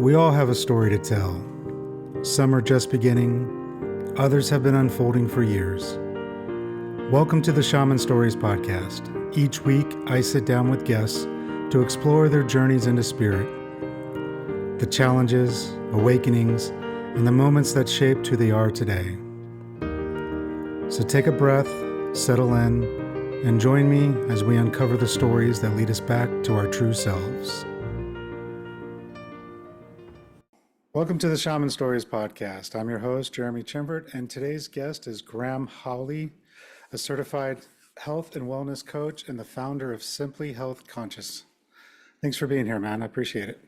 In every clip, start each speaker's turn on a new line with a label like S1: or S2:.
S1: We all have a story to tell. Some are just beginning, others have been unfolding for years. Welcome to the Shaman Stories Podcast. Each week, I sit down with guests to explore their journeys into spirit, the challenges, awakenings, and the moments that shaped who they are today. So take a breath, settle in, and join me as we uncover the stories that lead us back to our true selves. Welcome to the Shaman Stories Podcast. I'm your host, Jeremy Chimbert, and today's guest is Graham Hawley, a certified health and wellness coach and the founder of Simply Health Conscious. Thanks for being here, man. I appreciate it.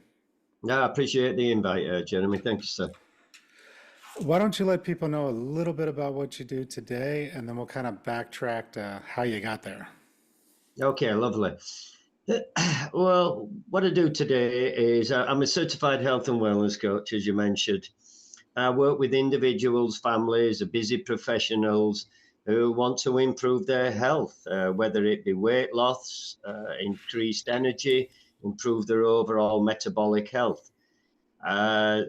S2: Yeah, I appreciate the invite, Jeremy. Thank you, sir.
S1: Why don't you let people know a little bit about what you do today, and then we'll kind of backtrack to how you got there.
S2: Okay, lovely. Well, what I do today is I'm a certified health and wellness coach, as you mentioned. I work with individuals, families, busy professionals who want to improve their health, whether it be weight loss, increased energy, improve their overall metabolic health. I've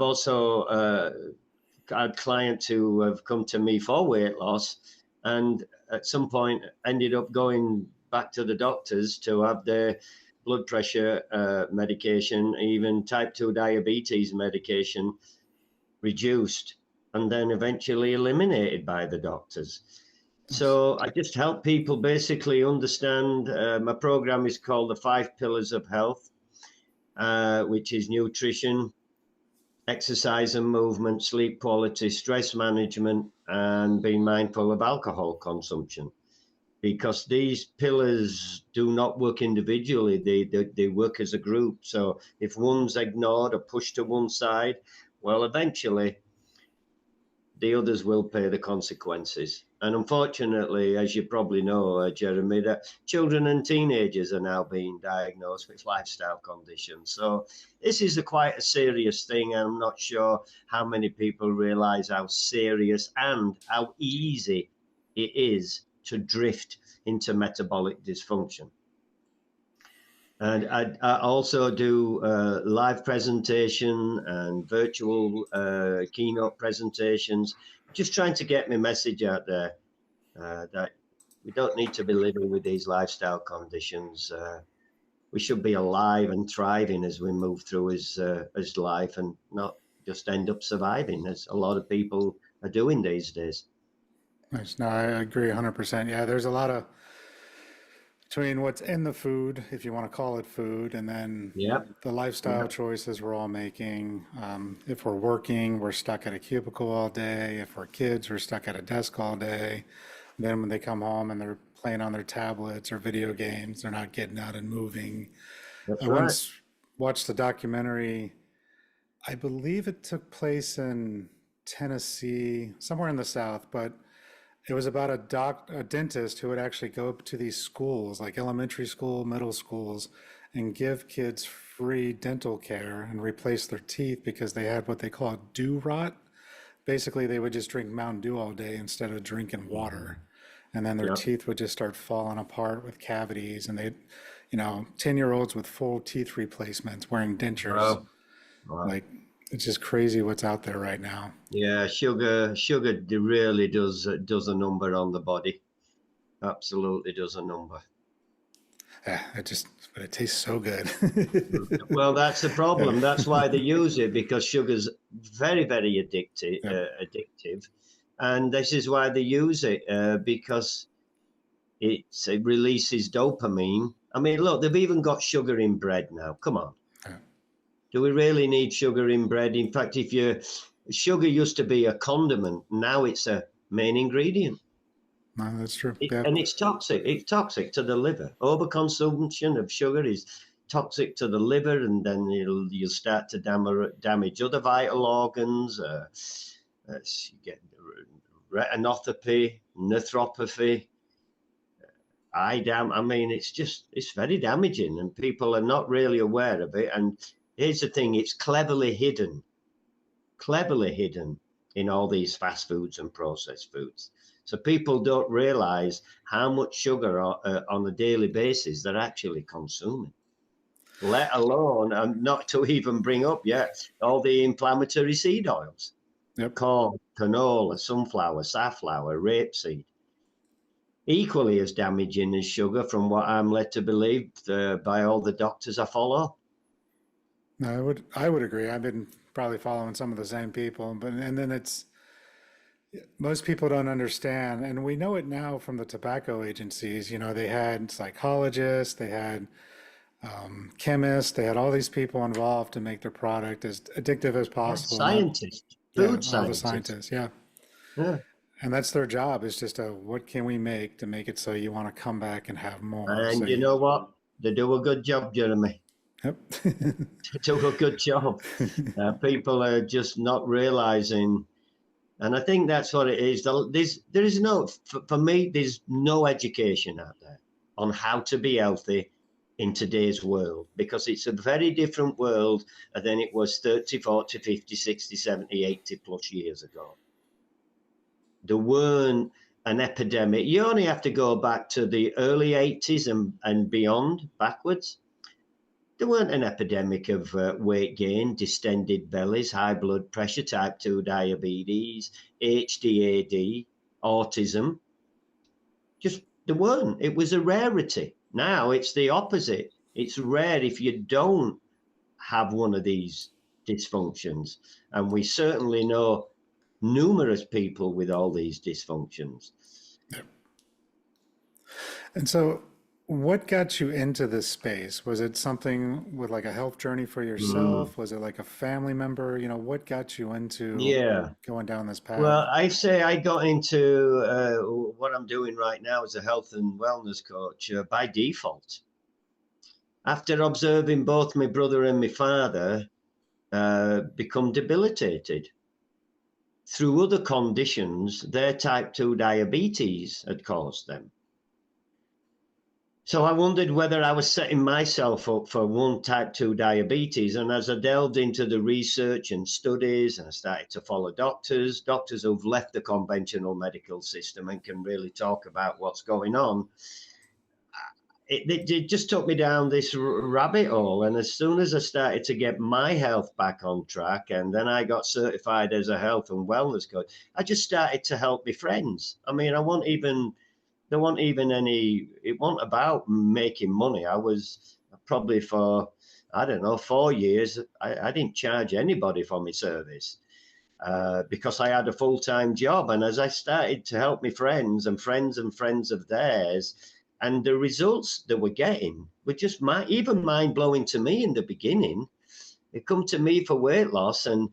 S2: also had clients who have come to me for weight loss and at some point ended up going back to the doctors to have their blood pressure medication, even type 2 diabetes medication reduced and then eventually eliminated by the doctors. So I just help people basically understand. My program is called the 5 Pillars of Health, which is nutrition, exercise and movement, sleep quality, stress management, and being mindful of alcohol consumption. Because these pillars do not work individually, they work as a group. So if one's ignored or pushed to one side, well, eventually the others will pay the consequences. And unfortunately, as you probably know, Jeremy, that children and teenagers are now being diagnosed with lifestyle conditions. So this is quite a serious thing. And I'm not sure how many people realize how serious and how easy it is to drift into metabolic dysfunction. And I also do live presentation and virtual keynote presentations, just trying to get my message out there that we don't need to be living with these lifestyle conditions. We should be alive and thriving as we move through as life and not just end up surviving, as a lot of people are doing these days.
S1: Nice. No, I agree 100%. Yeah, there's a lot of between what's in the food, if you want to call it food, and then the lifestyle choices we're all making. If we're working, we're stuck at a cubicle all day. If we're kids, we're stuck at a desk all day. Then when they come home and they're playing on their tablets or video games, they're not getting out and moving.
S2: That's
S1: I
S2: right.
S1: once watched a documentary, I believe it took place in Tennessee, somewhere in the South, but it was about a dentist who would actually go up to these schools, like elementary school, middle schools, and give kids free dental care and replace their teeth because they had what they call dew rot. Basically, they would just drink Mountain Dew all day instead of drinking water. And then their teeth would just start falling apart with cavities. And they, 10-year-olds with full teeth replacements wearing dentures.
S2: Wow.
S1: Like, it's just crazy what's out there right now.
S2: Yeah, sugar really does a number on the body. Absolutely does a number.
S1: But it tastes so good.
S2: Well, that's the problem. That's why they use it, because sugar's very, very addictive. And this is why they use it, because it releases dopamine. I mean, look, they've even got sugar in bread now. Come on. Do we really need sugar in bread? In fact, sugar used to be a condiment. Now it's a main ingredient.
S1: No, that's true.
S2: And it's toxic. It's toxic to the liver. Overconsumption of sugar is toxic to the liver, and then you'll start to damage other vital organs. You get retinopathy, nephropathy, I mean, it's very damaging, and people are not really aware of it. And here's the thing, it's cleverly hidden in all these fast foods and processed foods. So people don't realize how much sugar on a daily basis they're actually consuming. let alone, and not to even bring up yet, all the inflammatory seed oils.
S1: Yep.
S2: Corn, canola, sunflower, safflower, rapeseed. Equally as damaging as sugar, from what I'm led to believe by all the doctors I follow.
S1: No, I would agree. I've been probably following some of the same people, but and then it's most people don't understand, and we know it now from the tobacco agencies. You know, they had psychologists, they had chemists, they had all these people involved to make their product as addictive as possible. Not,
S2: Scientists,
S1: yeah,
S2: food
S1: all the
S2: scientists.
S1: scientists, yeah.
S2: Yeah.
S1: And that's their job is just what can we make to make it so you want to come back and have more. So
S2: And you know what? They do a good job, Jeremy.
S1: yep.
S2: They do a good job. People are just not realizing. And I think that's what it is. There is no, for me, there's no education out there on how to be healthy in today's world, because it's a very different world than it was 30, 40, 50, 60, 70, 80 plus years ago. There weren't an epidemic. You only have to go back to the early 80s and beyond, backwards. There weren't an epidemic of weight gain, distended bellies, high blood pressure, type 2 diabetes, HDAD, autism. Just there weren't. It was a rarity. Now it's the opposite. It's rare if you don't have one of these dysfunctions. And we certainly know numerous people with all these dysfunctions.
S1: And so, what got you into this space? Was it something with like a health journey for yourself? Was it like a family member? You know, what got you into
S2: Yeah.
S1: going down this path?
S2: Well, I say I got into what I'm doing right now as a health and wellness coach by default. After observing both my brother and my father become debilitated through other conditions, their type 2 diabetes had caused them. So I wondered whether I was setting myself up for one type 2 diabetes. And as I delved into the research and studies, and I started to follow doctors who've left the conventional medical system and can really talk about what's going on, it just took me down this rabbit hole. And as soon as I started to get my health back on track, and then I got certified as a health and wellness coach, I just started to help my friends. I mean, there wasn't even any, it wasn't about making money. I was probably for, I don't know, 4 years, I didn't charge anybody for my service because I had a full-time job. And as I started to help my friends and friends of theirs, and the results they were getting were just even mind-blowing to me in the beginning. They come to me for weight loss, and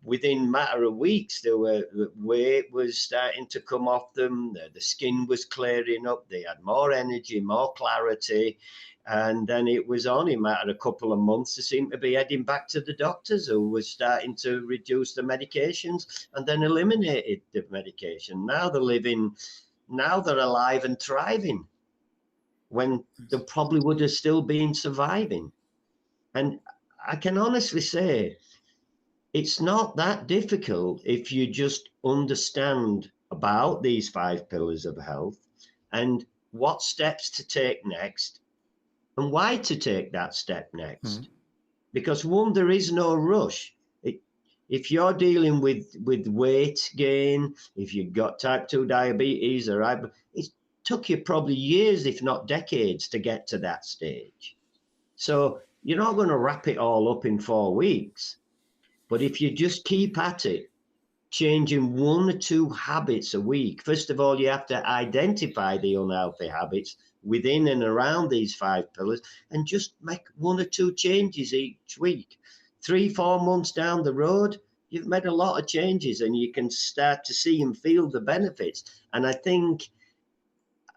S2: within a matter of weeks, the weight was starting to come off them. The skin was clearing up. They had more energy, more clarity. And then it was only a matter of a couple of months to seem to be heading back to the doctors, who was starting to reduce the medications and then eliminated the medication. Now they're alive and thriving when they probably would have still been surviving. And I can honestly say, it's not that difficult if you just understand about these 5 pillars of health and what steps to take next and why to take that step next. Mm-hmm. Because one, there is no rush. If you're dealing with weight gain, if you've got type 2 diabetes, it took you probably years, if not decades, to get to that stage. So you're not going to wrap it all up in 4 weeks. But if you just keep at it, changing 1 or 2 habits a week, first of all, you have to identify the unhealthy habits within and around these 5 pillars and just make 1 or 2 changes each week. 3-4 months down the road, you've made a lot of changes and you can start to see and feel the benefits. And I think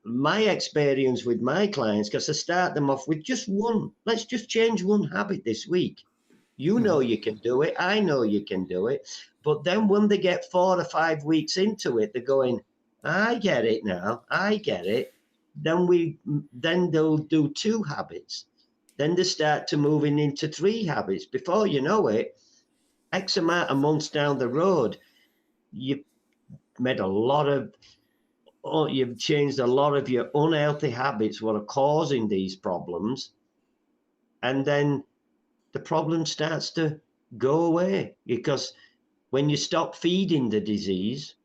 S2: my experience with my clients, because I start them off with just one, let's just change 1 habit this week. You know you can do it. I know you can do it. But then when they get 4 or 5 weeks into it, they're going, I get it now. I get it. Then they'll do 2 habits. Then they start to moving into 3 habits. Before you know it, X amount of months down the road, you've changed a lot of your unhealthy habits, what are causing these problems. And then the problem starts to go away, because when you stop feeding the disease,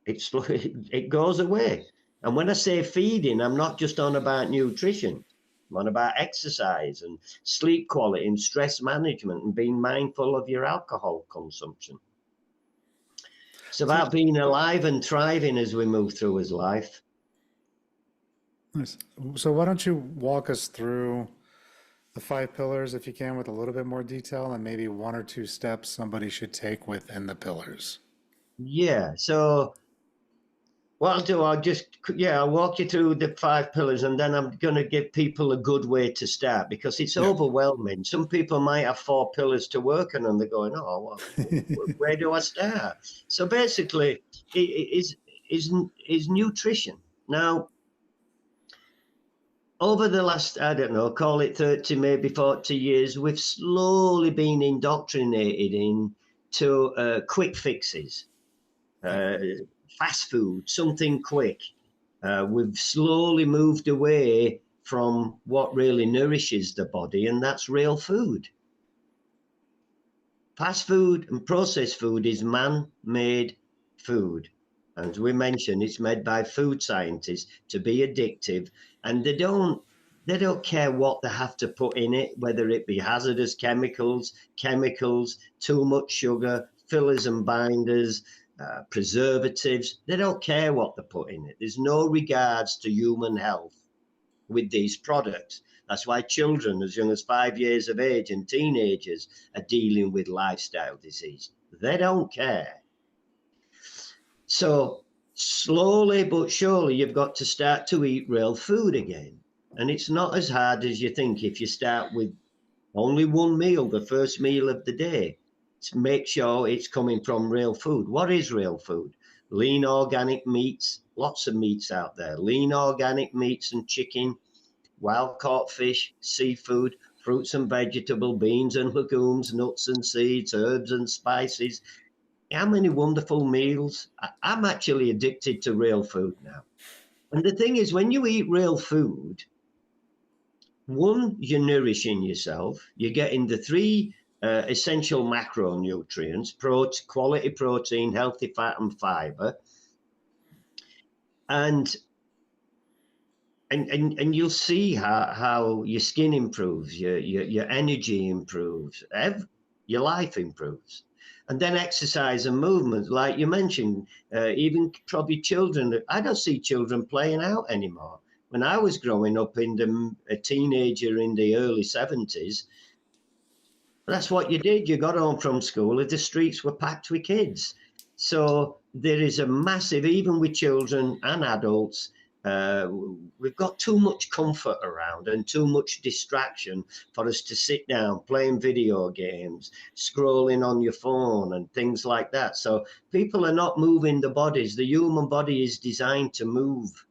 S2: it goes away. And when I say feeding, I'm not just on about nutrition. I'm on about exercise and sleep quality and stress management and being mindful of your alcohol consumption. It's about being alive and thriving as we move through his life.
S1: Nice. So why don't you walk us through the 5 pillars, if you can, with a little bit more detail, and maybe 1 or 2 steps somebody should take within the pillars.
S2: Yeah. So what I'll do, I'll walk you through the 5 pillars, and then I'm going to give people a good way to start, because it's overwhelming. Some people might have 4 pillars to work on, and they're going, oh, well, where do I start? So basically, it is nutrition. Now, over the last, I don't know, call it 30, maybe 40 years, we've slowly been indoctrinated into quick fixes. Fast food, something quick. We've slowly moved away from what really nourishes the body, and that's real food. Fast food and processed food is man-made food. As we mentioned, it's made by food scientists to be addictive, and they don't care what they have to put in it, whether it be hazardous chemicals, too much sugar, fillers and binders, preservatives. They don't care what they put in it. There's no regards to human health with these products. That's why children as young as 5 years of age and teenagers are dealing with lifestyle disease. They don't care. So slowly but surely, you've got to start to eat real food again. And it's not as hard as you think if you start with only one meal, the first meal of the day. Make sure it's coming from real food. What is real food? Lean organic meats, lots of meats out there. Lean organic meats and chicken, wild caught fish, seafood, fruits and vegetable, beans and legumes, nuts and seeds, herbs and spices. How many wonderful meals. I'm actually addicted to real food now. And the thing is, when you eat real food, one, you're nourishing yourself. You're getting the 3 essential macronutrients: quality protein, healthy fat, and fiber. And you'll see how your skin improves, your energy improves, your life improves. And then exercise and movement, like you mentioned, even probably children. I don't see children playing out anymore. When I was growing up a teenager in the early 70s, that's what you did. You got home from school and the streets were packed with kids. So there is a massive, even with children and adults, we've got too much comfort around and too much distraction for us to sit down playing video games, scrolling on your phone and things like that. So people are not moving the bodies. The human body is designed to move.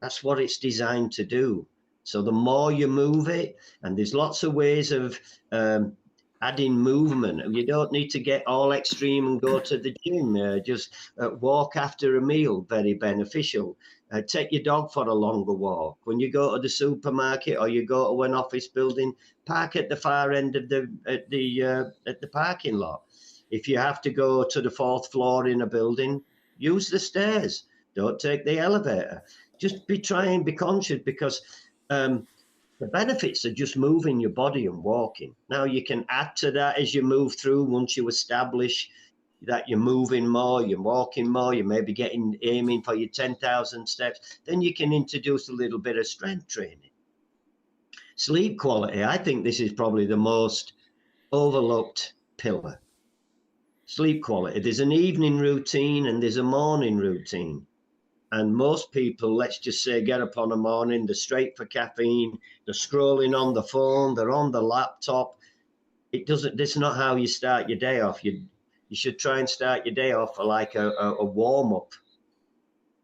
S2: That's what it's designed to do. So the more you move it, and there's lots of ways of adding movement. You don't need to get all extreme and go to the gym. Just walk after a meal, very beneficial. Take your dog for a longer walk. When you go to the supermarket or you go to an office building, park at the far end of the parking lot. If you have to go to the 4th floor in a building, use the stairs. Don't take the elevator. Just be conscious, because the benefits are just moving your body and walking. Now you can add to that as you move through. Once you establish that you're moving more, you're walking more, you may be aiming for your 10,000 steps, then you can introduce a little bit of strength training. Sleep quality, I think this is probably the most overlooked pillar. Sleep quality. There's an evening routine and there's a morning routine. And most people, let's just say, get up on a morning, they're straight for caffeine, they're scrolling on the phone, they're on the laptop. This is not how you start your day off. You should try and start your day off for like a warm-up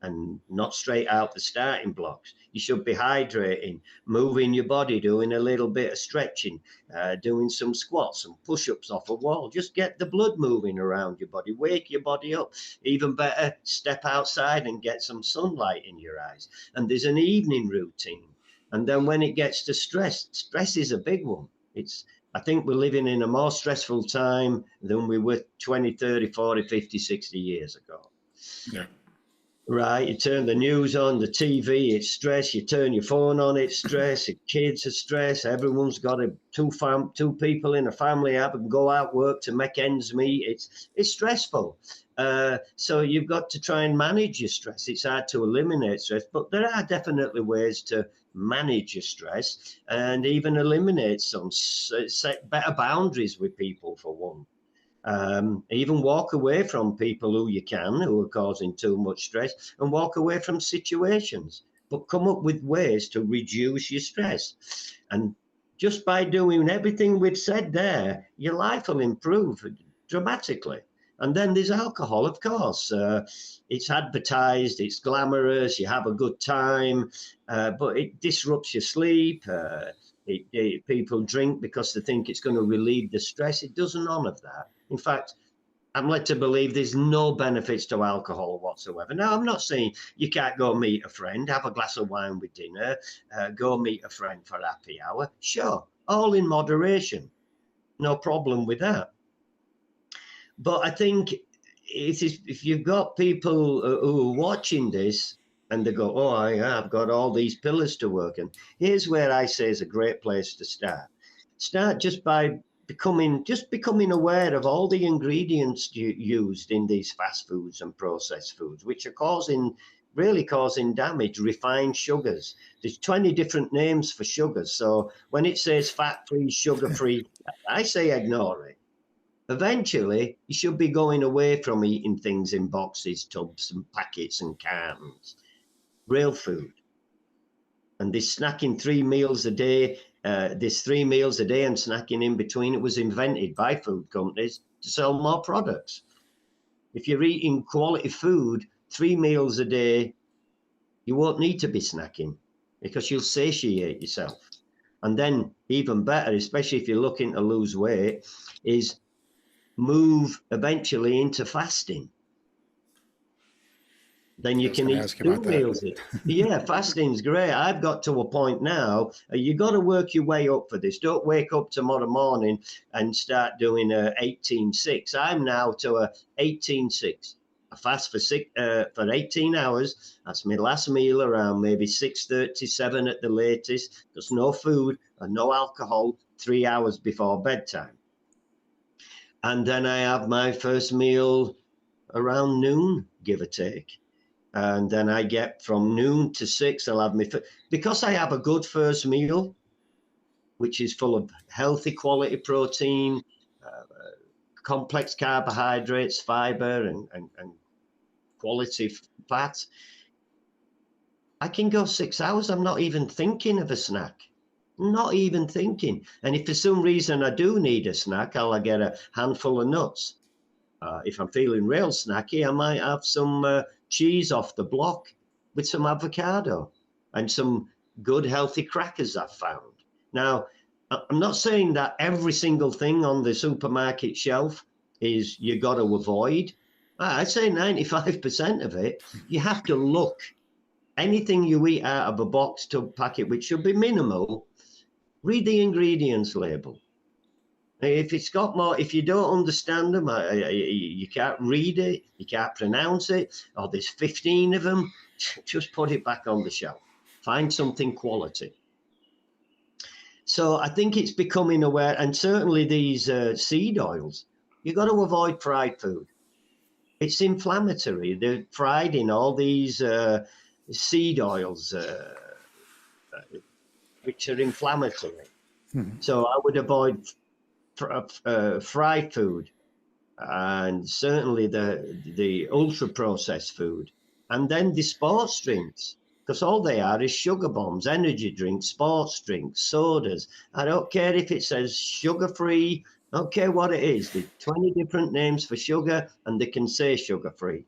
S2: and not straight out the starting blocks. You should be hydrating, moving your body, doing a little bit of stretching, doing some squats and push-ups off a wall. Just get the blood moving around your body, wake your body up. Even better, step outside and get some sunlight in your eyes. And there's an evening routine. And then when it gets to stress is a big one. I think we're living in a more stressful time than we were 20, 30, 40, 50, 60 years ago.
S1: Yeah.
S2: Right, you turn the news on, the TV, it's stress. You turn your phone on, it's stress. Your kids are stress. Everyone's got two people in a family have and go out work to make ends meet. It's stressful. So you've got to try and manage your stress. It's hard to eliminate stress, but there are definitely ways to manage your stress and even eliminate some. Set better boundaries with people for one. Even walk away from people who are causing too much stress, and walk away from situations, but come up with ways to reduce your stress. And just by doing everything we've said there, your life will improve dramatically. And then there's alcohol, of course. It's advertised, it's glamorous, you have a good time, but it disrupts your sleep. People drink because they think it's going to relieve the stress. It does none of that. In fact, I'm led to believe there's no benefits to alcohol whatsoever. Now, I'm not saying you can't go meet a friend, have a glass of wine with dinner, go meet a friend for happy hour. Sure, all in moderation. No problem with that. But I think if you've got people who are watching this and they go, oh, I've got all these pillars to work on. Here's where I say is a great place to start. Start just by becoming aware of all the ingredients used in these fast foods and processed foods, which are really causing damage. Refined sugars. There's 20 different names for sugars. So when it says fat-free, sugar-free, I say ignore it. Eventually, you should be going away from eating things in boxes, tubs, and packets and cartons. Real food. And this snacking 3 meals a day, this 3 meals a day and snacking in between, it was invented by food companies to sell more products. If you're eating quality food 3 meals a day, you won't need to be snacking because you'll satiate yourself. And then even better, especially if you're looking to lose weight, is move eventually into fasting. Then you can eat 2 meals. Yeah, fasting's great. I've got to a point now, you got to work your way up for this. Don't wake up tomorrow morning and start doing a 18-6. I'm now to a 18-6. I fast for 18 hours. That's my last meal around maybe 6:37 at the latest. There's no food and no alcohol 3 hours before bedtime. And then I have my first meal around noon, give or take. And then I get from noon to 6, I'll have because I have a good first meal, which is full of healthy quality protein, complex carbohydrates, fiber, and quality fat. I can go 6 hours. I'm not even thinking of a snack. Not even thinking. And if for some reason I do need a snack, I'll get a handful of nuts. If I'm feeling real snacky, I might have some cheese off the block with some avocado and some good healthy crackers I've found. Now, I'm not saying that every single thing on the supermarket shelf is you got to avoid. I'd say 95% of it, you have to look. Anything you eat out of a box to packet, which should be minimal, read the ingredients label. If it's got more, if you don't understand them, you can't read it, you can't pronounce it, or there's 15 of them, just put it back on the shelf. Find something quality. So I think it's becoming aware, and certainly these seed oils, you've got to avoid fried food. It's inflammatory. They're fried in all these seed oils, which are inflammatory. Mm-hmm. So I would avoid fried food, and certainly the ultra processed food, and then the sports drinks, because all they are is sugar bombs, energy drinks, sports drinks, sodas. I don't care if it says sugar free, I don't care what it is. There's 20 different names for sugar, and they can say sugar free,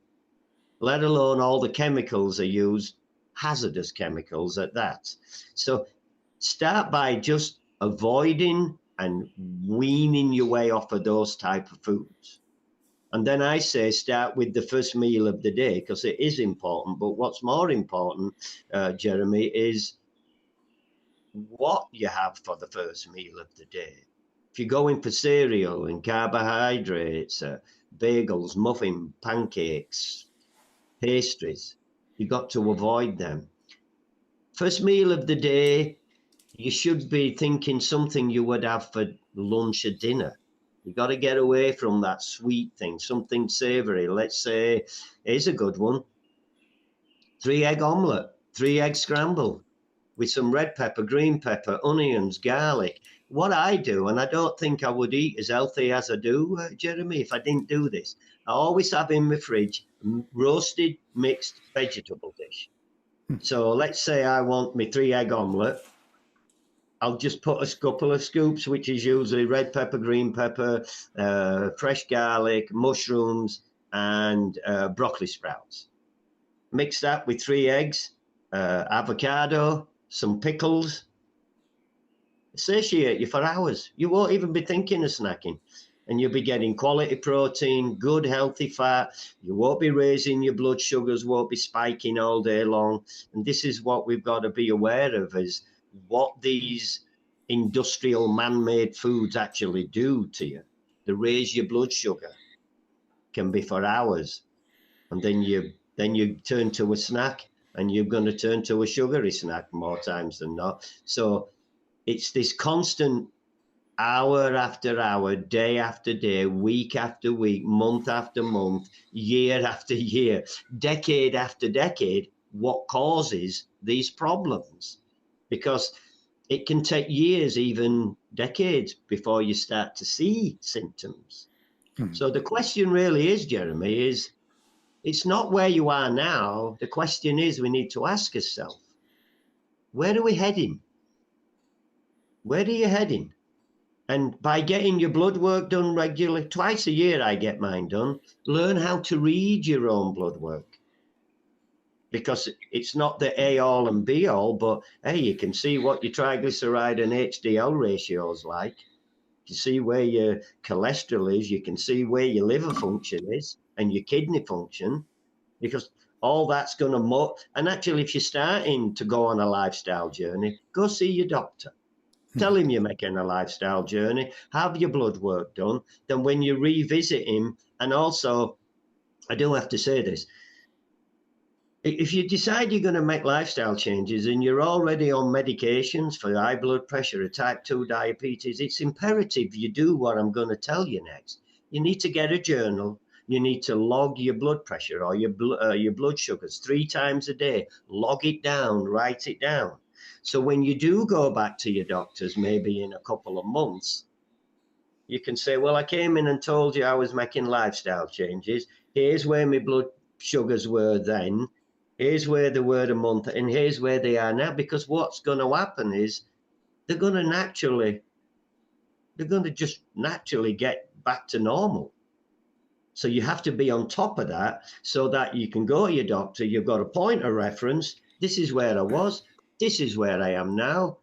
S2: let alone all the chemicals are used, hazardous chemicals at that. So start by just avoiding and weaning your way off of those type of foods. And then I say start with the first meal of the day, because it is important. But what's more important, Jeremy, is what you have for the first meal of the day. If you're going for cereal and carbohydrates, bagels, muffin, pancakes, pastries, you've got to avoid them. First meal of the day, you should be thinking something you would have for lunch or dinner. You got to get away from that sweet thing, something savory. Let's say, here's a good one: 3-egg omelette, 3-egg scramble with some red pepper, green pepper, onions, garlic. What I do, and I don't think I would eat as healthy as I do, Jeremy, if I didn't do this. I always have in my fridge roasted mixed vegetable dish. So let's say I want my 3-egg omelette. I'll just put a couple of scoops, which is usually red pepper, green pepper, fresh garlic, mushrooms, and broccoli sprouts. Mix that with 3 eggs, avocado, some pickles. Satiate you for hours. You won't even be thinking of snacking. And you'll be getting quality protein, good healthy fat. You won't be raising your blood sugars, won't be spiking all day long. And this is what we've got to be aware of, is what these industrial man-made foods actually do to you. They raise your blood sugar, can be for hours. And then you turn to a snack, and you're going to turn to a sugary snack more times than not. So it's this constant hour after hour, day after day, week after week, month after month, year after year, decade after decade, what causes these problems. Because it can take years, even decades, before you start to see symptoms. So the question really is, Jeremy, is it's not where you are now. The question is, we need to ask ourselves, where are we heading? Where are you heading? And by getting your blood work done regularly, twice a year I get mine done, learn how to read your own blood work. Because it's not the A all and B all, but hey, you can see what your triglyceride and HDL ratio is like. You see where your cholesterol is, you can see where your liver function is and your kidney function, because all that's going to and actually, if you're starting to go on a lifestyle journey, go see your doctor. Tell him you're making a lifestyle journey, have your blood work done. Then when you revisit him, and also, I do have to say this, if you decide you're going to make lifestyle changes and you're already on medications for high blood pressure or type 2 diabetes, it's imperative you do what I'm going to tell you next. You need to get a journal. You need to log your blood pressure or your blood sugars 3 times a day. Log it down, write it down. So when you do go back to your doctors, maybe in a couple of months, you can say, well, I came in and told you I was making lifestyle changes. Here's where my blood sugars were then. Here's where they were a month, and here's where they are now. Because what's going to happen is they're going to just naturally get back to normal. So you have to be on top of that so that you can go to your doctor. You've got a point of reference. This is where I was. This is where I am now.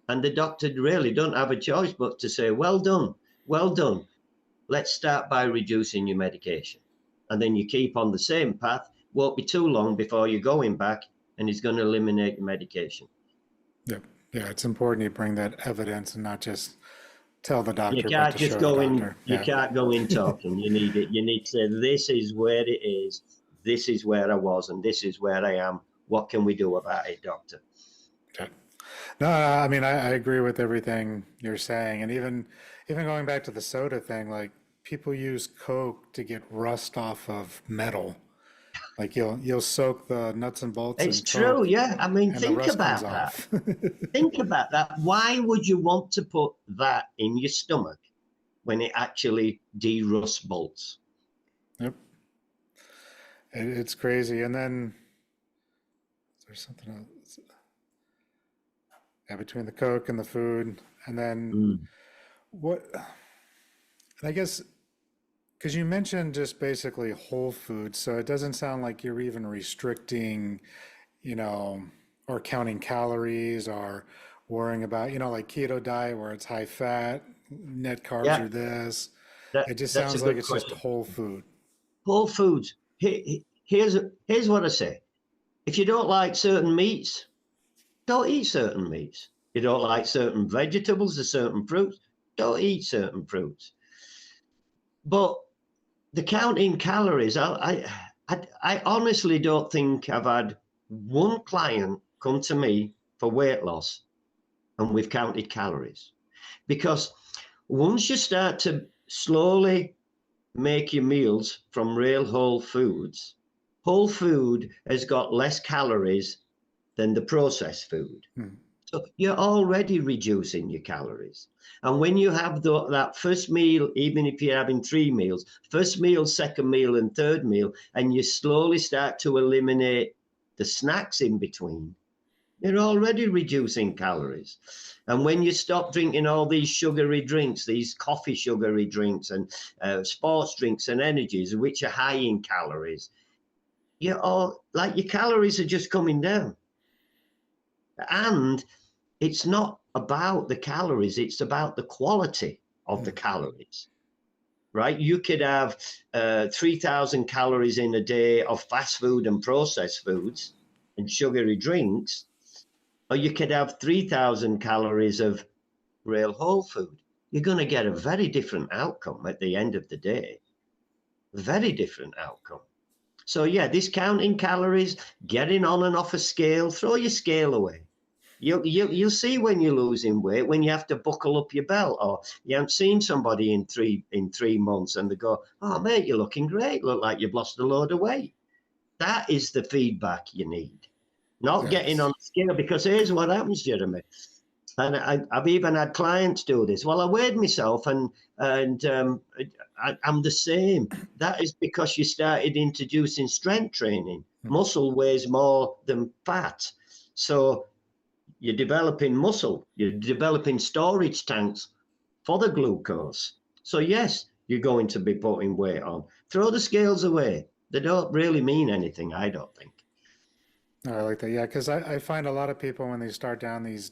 S2: And the doctor really don't have a choice but to say, well done, well done. Let's start by reducing your medication. And then you keep on the same path. Won't be too long before you're going back, and he's going to eliminate your medication.
S1: Yep. Yeah, it's important you bring that evidence and not just tell the doctor.
S2: You can't just go in. You can't go in talking. You need it. You need to say, this is where it is. This is where I was, and this is where I am. What can we do about it, doctor?
S1: Okay. No, I mean, I agree with everything you're saying, and even going back to the soda thing, like people use Coke to get rust off of metal. Like you'll soak the nuts and bolts.
S2: It's true, yeah. I mean, think about that. Think about that. Why would you want to put that in your stomach when it actually de-rusts bolts?
S1: Yep. It's crazy. And then there's something else. Yeah, between the Coke and the food, and then what? And I guess, because you mentioned just basically whole foods, so it doesn't sound like you're even restricting, or counting calories or worrying about, like keto diet where it's high fat, net carbs are this. It just sounds like it's just whole food.
S2: Whole foods. Here's what I say. If you don't like certain meats, don't eat certain meats. You don't like certain vegetables or certain fruits, don't eat certain fruits. But the counting calories, I honestly don't think I've had one client come to me for weight loss and we've counted calories. Because once you start to slowly make your meals from real whole foods, whole food has got less calories than the processed food. So you're already reducing your calories. And when you have that first meal, even if you're having 3 meals, first meal, second meal, and third meal, and you slowly start to eliminate the snacks in between, you're already reducing calories. And when you stop drinking all these sugary drinks, these coffee sugary drinks and sports drinks and energies, which are high in calories, you're all like your calories are just coming down. And it's not about the calories, it's about the quality of the calories, right? You could have 3,000 calories in a day of fast food and processed foods and sugary drinks, or you could have 3,000 calories of real whole food. You're going to get a very different outcome at the end of the day. Very different outcome. So yeah, this counting calories, getting on and off a scale, throw your scale away. You'll see when you're losing weight, when you have to buckle up your belt, or you haven't seen somebody in 3 months and they go, oh mate, you're looking great, look like you've lost a load of weight. That is the feedback you need. Not getting on the scale, because here's what happens, Jeremy. And I've even had clients do this. Well, I weighed myself and I'm the same. That is because you started introducing strength training. Muscle weighs more than fat. So you're developing muscle. You're developing storage tanks for the glucose. So yes, you're going to be putting weight on. Throw the scales away. They don't really mean anything, I don't think.
S1: I like that. Yeah, because I find a lot of people when they start down these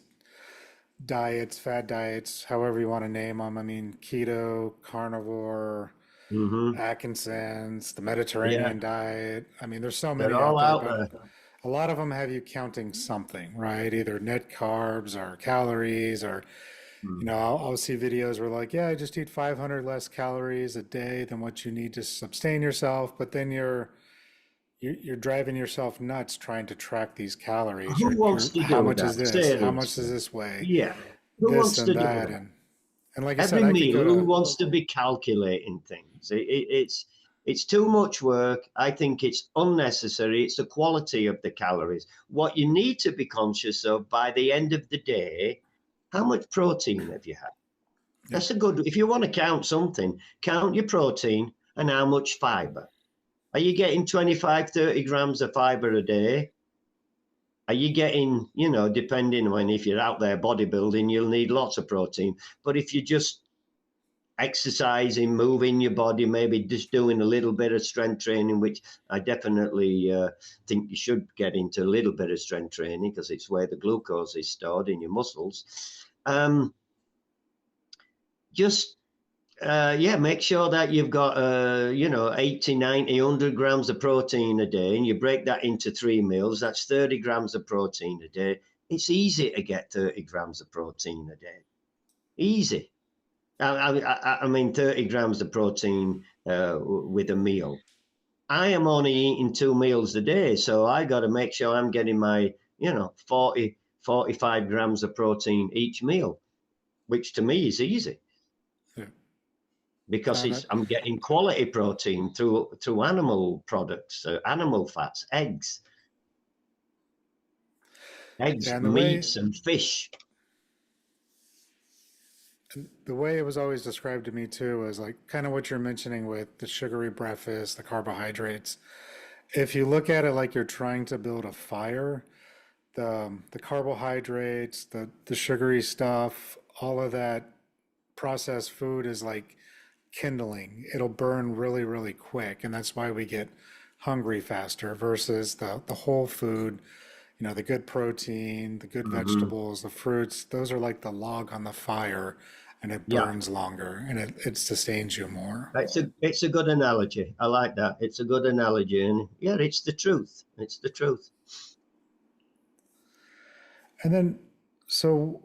S1: diets, fad diets, however you want to name them. I mean, keto, carnivore, Atkinson's, the Mediterranean diet. I mean, there's so many
S2: They're
S1: out
S2: all
S1: there,
S2: out
S1: but
S2: there.
S1: a lot of them have you counting something, right? Either net carbs or calories, or I'll see videos where like, yeah, I just eat 500 less calories a day than what you need to sustain yourself, but then you're driving yourself nuts trying to track these calories.
S2: Who wants to
S1: How
S2: do
S1: much is
S2: that?
S1: this?
S2: Say it
S1: How
S2: is.
S1: much does this weigh?
S2: Yeah. Who
S1: This
S2: wants
S1: and
S2: to do
S1: that,
S2: that?
S1: and like I said,
S2: Every
S1: I could
S2: meal,
S1: go
S2: who
S1: to
S2: wants to be calculating things? It's too much work. I think it's unnecessary. It's the quality of the calories. What you need to be conscious of by the end of the day, how much protein have you had? That's a good, if you want to count something, count your protein and how much fiber. Are you getting 25, 30 grams of fiber a day? Are you getting, depending on if you're out there bodybuilding, you'll need lots of protein. But if you're just exercising, moving your body, maybe just doing a little bit of strength training, which I definitely think you should get into a little bit of strength training because it's where the glucose is stored in your muscles. Make sure that you've got 80, 90, 100 grams of protein a day, and you break that into 3 meals. That's 30 grams of protein a day. It's easy to get 30 grams of protein a day. Easy. I mean 30 grams of protein with a meal. I am only eating 2 meals a day, so I got to make sure I'm getting my 40, 45 grams of protein each meal, which to me is easy. Because I'm getting quality protein through animal products, animal fats, eggs, meats, and fish.
S1: The way it was always described to me too was like kind of what you're mentioning with the sugary breakfast, the carbohydrates. If you look at it like you're trying to build a fire, the carbohydrates, the sugary stuff, all of that processed food is like kindling. It'll burn really, really quick, and that's why we get hungry faster versus the whole food, the good protein, the good vegetables, the fruits. Those are like the log on the fire, and it burns longer and it sustains you more.
S2: It's a good analogy. I like that. It's a good analogy, and yeah, it's the truth. It's the truth.
S1: And then So,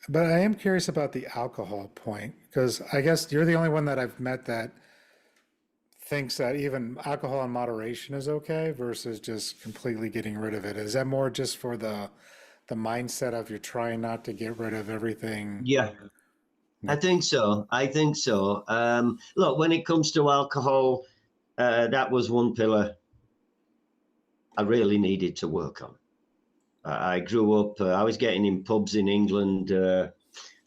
S1: but I am curious about the alcohol point because I guess you're the only one that I've met that thinks that even alcohol in moderation is okay versus just completely getting rid of it. Is that more just for the mindset of you're trying not to get rid of everything?
S2: Yeah, I
S1: No.
S2: think so. I think so. Look, when it comes to alcohol, that was one pillar I really needed to work on. I grew up, I was getting in pubs in England,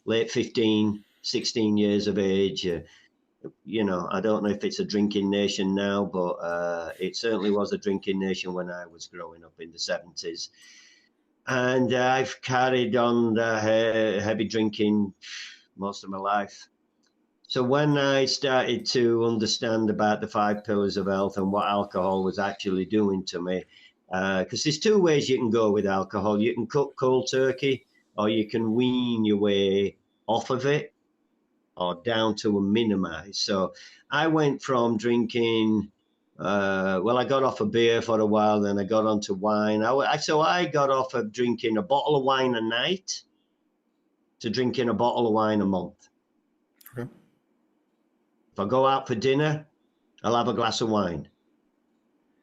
S2: late 15, 16 years of age. I don't know if it's a drinking nation now, but it certainly was a drinking nation when I was growing up in the 70s. And I've carried on heavy drinking most of my life. So when I started to understand about the 5 pillars of health and what alcohol was actually doing to me, because there's two ways you can go with alcohol. You can cook cold turkey, or you can wean your way off of it or down to a minimize. So I went from drinking, I got off of beer for a while, then I got onto wine. So I got off of drinking a bottle of wine a night to drinking a bottle of wine a month.
S1: Okay.
S2: If I go out for dinner, I'll have a glass of wine.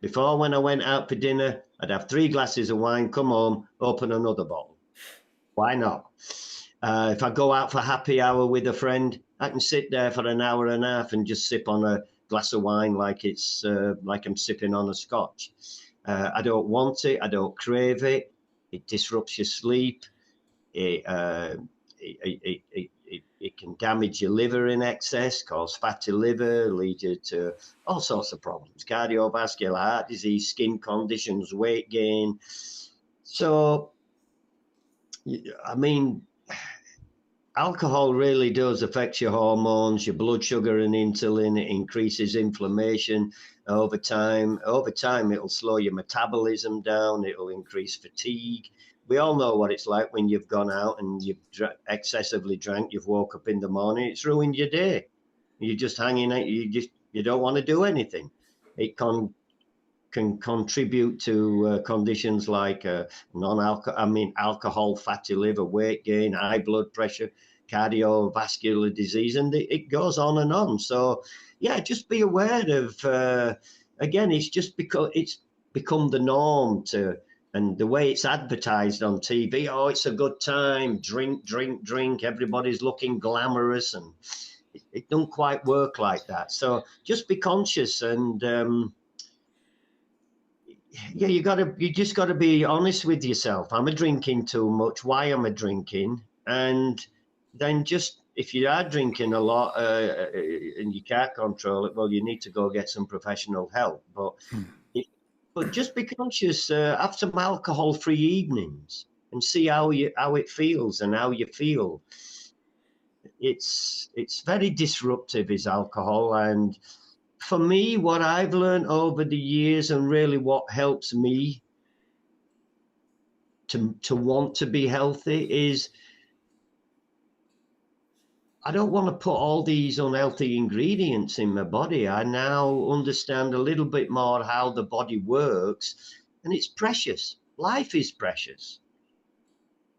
S2: Before, when I went out for dinner, I'd have 3 glasses of wine, come home, open another bottle. Why not? If I go out for happy hour with a friend, I can sit there for an hour and a half and just sip on a glass of wine like it's like I'm sipping on a scotch. I don't want it. I don't crave it. It disrupts your sleep. It, uh, it can damage your liver in excess, cause fatty liver, lead you to all sorts of problems, cardiovascular, heart disease, skin conditions, weight gain. So, I mean, alcohol really does affect your hormones, your blood sugar and insulin. It increases inflammation over time. Over time, it'll slow your metabolism down. It'll increase fatigue. We all know what it's like when you've gone out and you've excessively drank. You've woke up in the morning. It's ruined your day. You're just hanging out. You don't want to do anything. It can contribute to conditions like alcohol, fatty liver, weight gain, high blood pressure, cardiovascular disease, and it goes on and on. So, yeah, just be aware of. Again, it's just because it's become the norm and the way it's advertised on TV. Oh, it's a good time. Drink, drink, drink. Everybody's looking glamorous, and it don't quite work like that. So just be conscious and. Yeah, you just gotta be honest with yourself. Am I drinking too much? Why am I drinking? And then just if you are drinking a lot and you can't control it, well, you need to go get some professional help. But just be conscious. Have some alcohol-free evenings and see how it feels and how you feel. It's very disruptive, is alcohol, and for me, what I've learned over the years and really what helps me to want to be healthy is I don't want to put all these unhealthy ingredients in my body. I now understand a little bit more how the body works, and it's precious. Life is precious.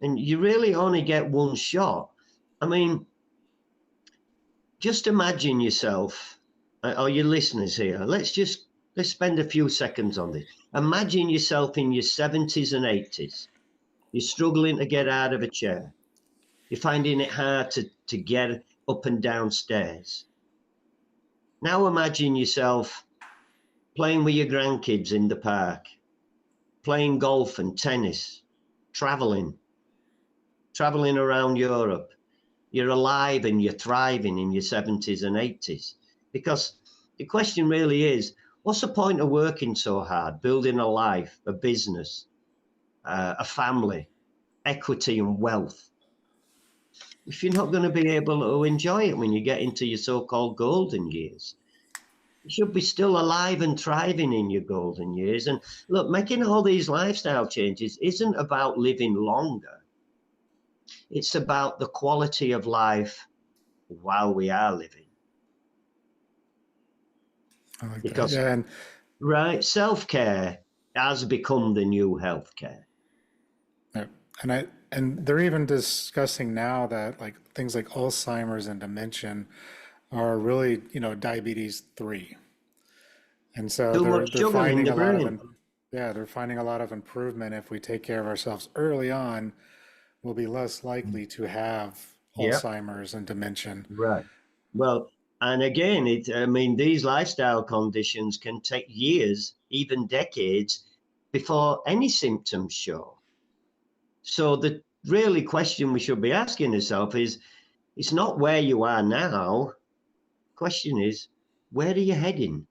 S2: And you really only get one shot. I mean, just imagine yourself, or your listeners here, let's spend a few seconds on this. Imagine yourself in your 70s and 80s. You're struggling to get out of a chair. You're finding it hard to get up and down stairs. Now imagine yourself playing with your grandkids in the park, playing golf and tennis, traveling around Europe. You're alive and you're thriving in your 70s and 80s. Because the question really is, what's the point of working so hard, building a life, a business, a family, equity and wealth, if you're not going to be able to enjoy it when you get into your so-called golden years? You should be still alive and thriving in your golden years. And look, making all these lifestyle changes isn't about living longer. It's about the quality of life while we are living.
S1: I like that.
S2: Because,
S1: Yeah, and
S2: right, self-care has become the new healthcare.
S1: yeah, and And they're even discussing now that like things like Alzheimer's and dementia are really, diabetes 3. And so
S2: Too
S1: they're
S2: much
S1: they're
S2: sugar in
S1: finding
S2: the
S1: a lot of
S2: brain.
S1: yeah, they're finding a lot of improvement if we take care of ourselves early on, we'll be less likely to have
S2: Yeah,
S1: Alzheimer's and dementia.
S2: right. Well, and again, I mean, these lifestyle conditions can take years, even decades, before any symptoms show. So the really question we should be asking ourselves is, it's not where you are now. Question is, where are you heading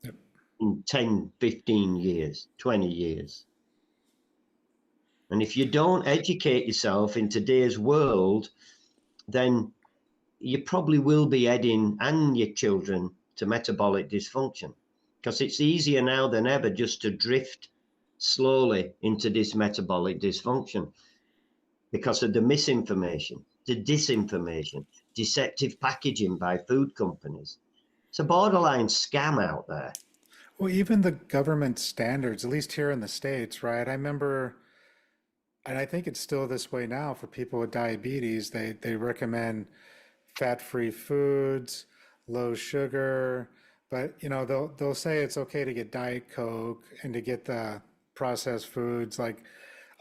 S1: Yep.
S2: in 10, 15 years, 20 years? And if you don't educate yourself in today's world, then you probably will be heading, and your children, to metabolic dysfunction, because it's easier now than ever just to drift slowly into this metabolic dysfunction because of the misinformation, the disinformation, deceptive packaging by food companies. It's a borderline scam out there.
S1: Well, even the government standards, at least here in the States, right? I remember, and I think it's still this way now for people with diabetes, they recommend fat-free foods, low sugar, but they'll say it's okay to get Diet Coke and to get the processed foods. Like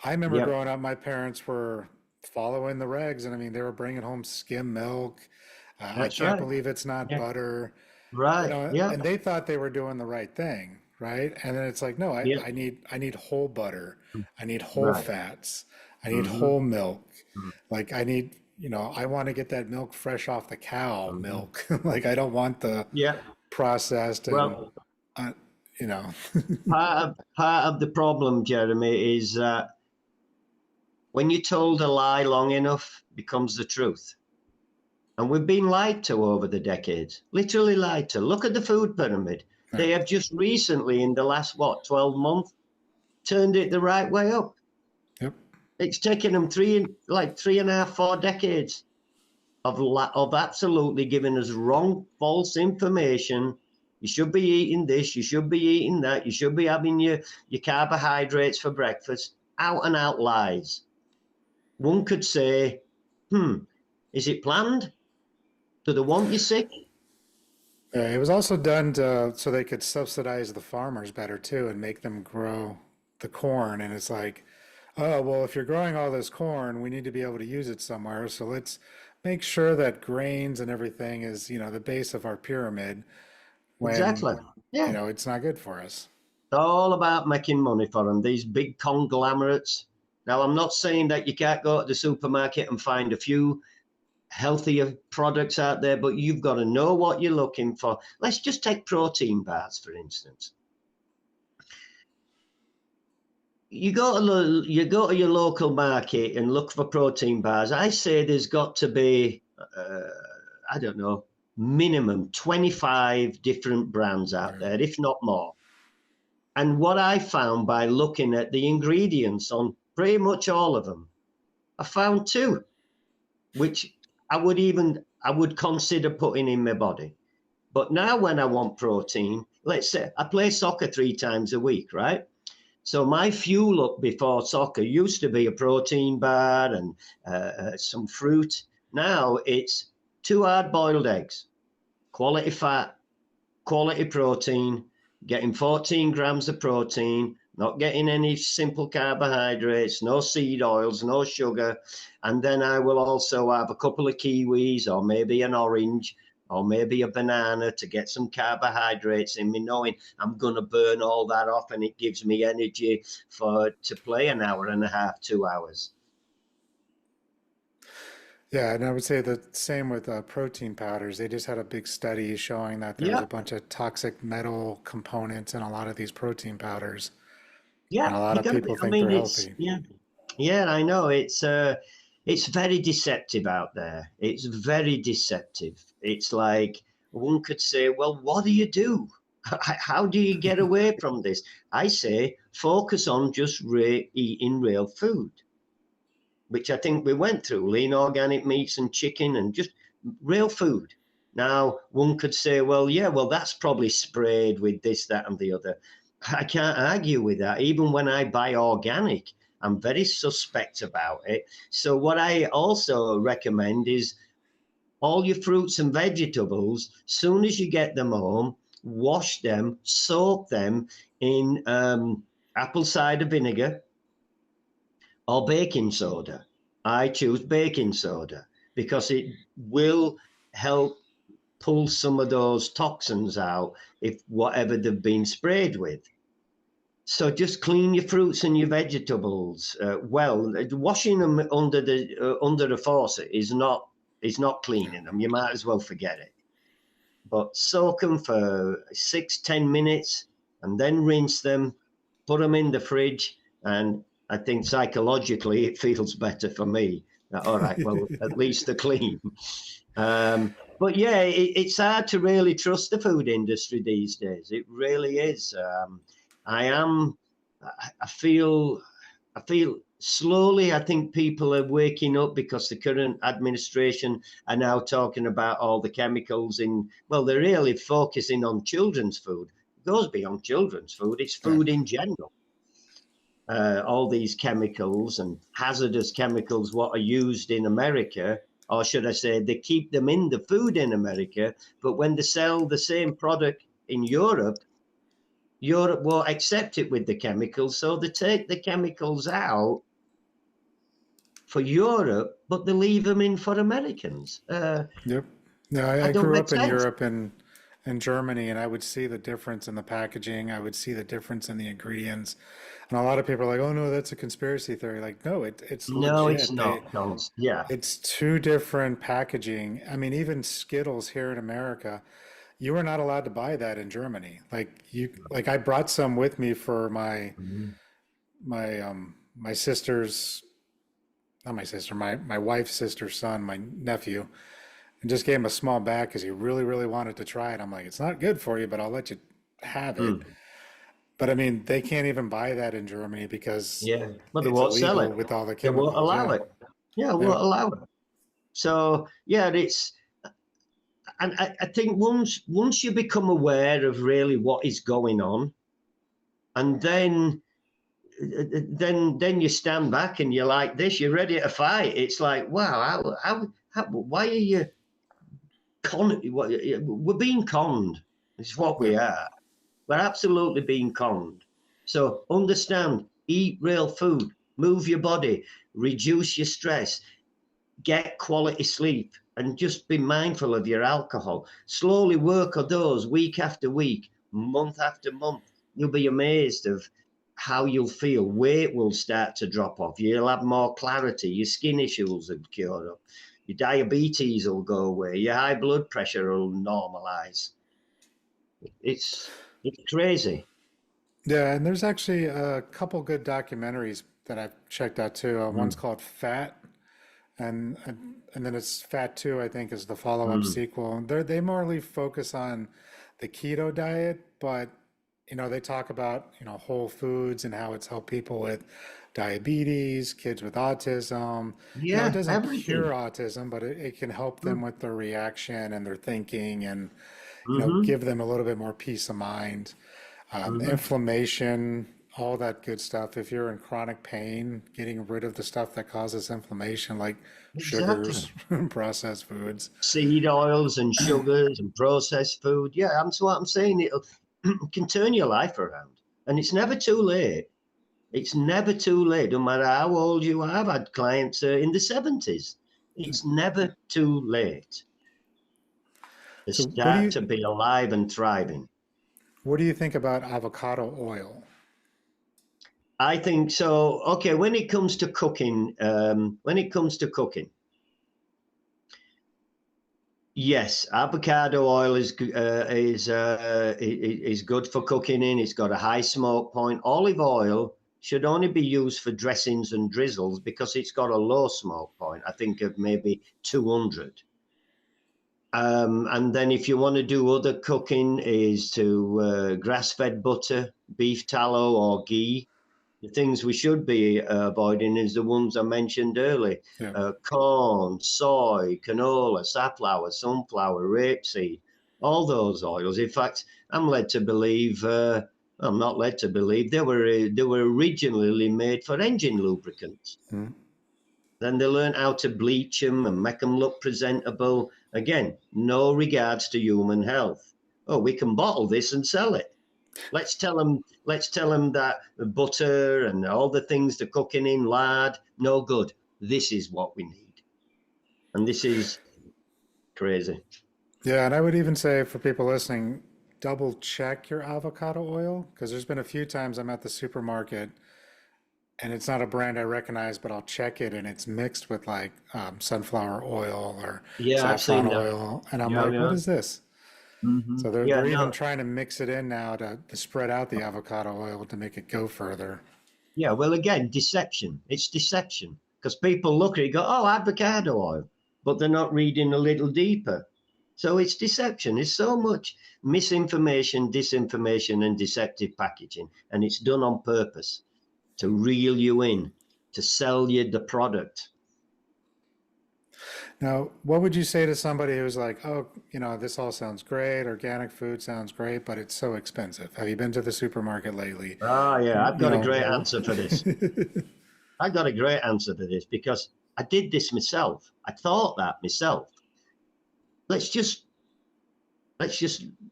S1: I remember
S2: Yep,
S1: growing up, my parents were following the regs, and I mean they were bringing home skim milk. I
S2: that's
S1: can't
S2: right.
S1: believe it's not
S2: Yeah,
S1: butter,
S2: right. Yeah,
S1: and they thought they were doing the right thing, right? And then it's like, no, I,
S2: yeah,
S1: I need I need whole butter, I need whole
S2: right.
S1: fats, I need
S2: Mm-hmm.
S1: whole milk. Like I need, I want to get that milk fresh off the cow
S2: Mm-hmm.
S1: milk. Like I don't want the
S2: Yeah.
S1: processed and,
S2: Well,
S1: uh, you know,
S2: part of the problem, Jeremy, is that when you're told a lie long enough, it becomes the truth. And we've been lied to over the decades, literally lied to. Look at the food pyramid.
S1: yeah,
S2: They have just recently, in the last, 12 months, turned it the right way up.
S1: yep.
S2: It's taken them like 3.5, 4 decades of absolutely giving us wrong, false information. You should be eating this, you should be eating that, you should be having your carbohydrates for breakfast. Out and out lies. One could say, is it planned? Do they want you sick?
S1: It was also done so they could subsidize the farmers better too and make them grow the corn. And it's like, oh, well, if you're growing all this corn, we need to be able to use it somewhere. So let's make sure that grains and everything is, the base of our pyramid when,
S2: Exactly. Yeah.
S1: it's not good for us.
S2: It's all about making money for them, these big conglomerates. Now, I'm not saying that you can't go to the supermarket and find a few healthier products out there, but you've got to know what you're looking for. Let's just take protein bars, for instance. You go to your local market and look for protein bars. I say there's got to be, I don't know, minimum 25 different brands out
S1: Right.
S2: there, if not more. And what I found by looking at the ingredients on pretty much all of them, I found two, which I would consider putting in my body. But now when I want protein, let's say I play soccer 3 times a week, right? So my fuel up before soccer used to be a protein bar and some fruit. Now it's 2 hard-boiled eggs, quality fat, quality protein, getting 14 grams of protein, not getting any simple carbohydrates, no seed oils, no sugar. And then I will also have a couple of kiwis or maybe an orange or maybe a banana to get some carbohydrates in me, knowing I'm going to burn all that off and it gives me energy to play an hour and a half, 2 hours.
S1: Yeah, and I would say the same with protein powders. They just had a big study showing that there's
S2: Yeah,
S1: a bunch of toxic metal components in a lot of these protein powders, and
S2: yeah,
S1: a lot
S2: you
S1: of
S2: got to
S1: people
S2: be. I
S1: think they're
S2: mean, it's
S1: healthy.
S2: yeah, yeah. I know it's very deceptive out there. It's very deceptive. It's like one could say, well, what do you do? How do you get away from this? I say, focus on just eating real food, which I think we went through, lean organic meats and chicken and just real food. Now, one could say, well, yeah, well, that's probably sprayed with this, that, and the other. I can't argue with that. Even when I buy organic, I'm very suspect about it. So what I also recommend is all your fruits and vegetables, soon as you get them home, wash them, soak them in apple cider vinegar or baking soda. I choose baking soda because it will help pull some of those toxins out if whatever they've been sprayed with. So just clean your fruits and your vegetables well. Washing them under the faucet is not cleaning them. You might as well forget it. But soak them for 6-10 minutes and then rinse them, put them in the fridge, and I think psychologically it feels better for me. All right, well, at least they're clean. But yeah, it's hard to really trust the food industry these days. It really is. I feel slowly, I think people are waking up because the current administration are now talking about all the chemicals well, they're really focusing on children's food. It goes beyond children's food. It's food in general. All these chemicals and hazardous chemicals, what are used in America, or should I say, they keep them in the food in America, but when they sell the same product in Europe won't accept it with the chemicals, so they take the chemicals out for Europe, but they leave them in for Americans.
S1: Yep. No, I
S2: Don't
S1: grew
S2: make
S1: up in
S2: sense.
S1: Europe and Germany, and I would see the difference in the packaging. I would see the difference in the ingredients. And a lot of people are like, "Oh no, that's a conspiracy theory." Like, no, it's
S2: No, it's
S1: legit.
S2: not. No, yeah.
S1: It's two different packaging. I mean, even Skittles here in America, you were not allowed to buy that in Germany. Like I brought some with me for
S2: Mhm.
S1: my sister's, not my sister, my wife's sister's son, my nephew, and just gave him a small bag because he really, really wanted to try it. I'm like, it's not good for you, but I'll let you have it.
S2: Mm.
S1: But I mean, they can't even buy that in Germany because
S2: Yeah, but they
S1: it's
S2: won't sell it.
S1: illegal with all the
S2: They won't
S1: chemicals.
S2: allow
S1: Yeah.
S2: it. Yeah,
S1: Yep.
S2: won't allow it. So yeah, and I think once you become aware of really what is going on, and then you stand back and you're like this, you're ready to fight. It's like, wow, why are you we're being conned. It's what we
S1: Yep.
S2: are. We're absolutely being conned. So understand, eat real food, move your body, reduce your stress, get quality sleep, and just be mindful of your alcohol. Slowly work on those week after week, month after month. You'll be amazed of how you'll feel. Weight will start to drop off. You'll have more clarity. Your skin issues will cure up. Your diabetes will go away. Your high blood pressure will normalize. It's crazy.
S1: Yeah, and there's actually a couple good documentaries that I've checked out too. One's
S2: Mm,
S1: called Fat, and then it's Fat 2, I think, is the follow-up
S2: mm.
S1: sequel. And they morely focus on the keto diet, but they talk about, whole foods and how it's helped people with diabetes, kids with autism. It
S2: Yeah,
S1: doesn't cure
S2: everything.
S1: autism, but it can help them
S2: Mm,
S1: with their reaction and their thinking and,
S2: mm-hmm,
S1: give them a little bit more peace of mind.
S2: mm-hmm.
S1: Inflammation, all that good stuff. If you're in chronic pain, getting rid of the stuff that causes inflammation, like
S2: Exactly.
S1: sugars and processed foods.
S2: Seed oils and sugars and processed food. Yeah, that's what I'm saying. It can turn your life around. And it's never too late. It's never too late. No matter how old you are. I've had clients in the 70s. It's never too late to
S1: So what do
S2: start
S1: you
S2: to be alive and thriving.
S1: what do you think about avocado oil?
S2: I think so. Okay, when it comes to cooking, yes, avocado oil is good for cooking in. It's got a high smoke point. Olive oil should only be used for dressings and drizzles because it's got a low smoke point. I think of maybe 200. And then if you want to do other cooking, is to grass-fed butter, beef tallow, or ghee. The things we should be avoiding is the ones I mentioned earlier:
S1: Yeah.
S2: corn, soy, canola, safflower, sunflower, rapeseed, all those oils. In fact, I'm led to believe I'm not led to believe they were originally made for engine lubricants.
S1: Mm.
S2: Then they learn how to bleach them and make them look presentable. Again, no regards to human health. Oh, we can bottle this and sell it. Let's tell them that the butter and all the things they're cooking in, lard, no good. This is what we need. And this is crazy.
S1: Yeah, and I would even say for people listening, double check your avocado oil, because there's been a few times I'm at the supermarket and it's not a brand I recognize, but I'll check it and it's mixed with like sunflower oil or
S2: Yeah, I've
S1: saffron
S2: seen that.
S1: oil. And I'm
S2: Yeah,
S1: like, what
S2: yeah.
S1: is this?
S2: Mm-hmm.
S1: So
S2: Yeah,
S1: they're even
S2: no.
S1: trying to mix it in now to spread out the avocado oil to make it go further.
S2: Yeah, well, again, deception. It's deception because people look at it and go, oh, avocado oil, but they're not reading a little deeper. So it's deception. It's so much misinformation, disinformation, and deceptive packaging. And it's done on purpose to reel you in, to sell you the product.
S1: Now, what would you say to somebody who's like, oh, this all sounds great, organic food sounds great, but it's so expensive? Have you been to the supermarket lately?
S2: Ah, yeah, I've
S1: You
S2: got a
S1: know,
S2: great answer for this. I've got a great answer for this because I did this myself. I thought that myself. Let's just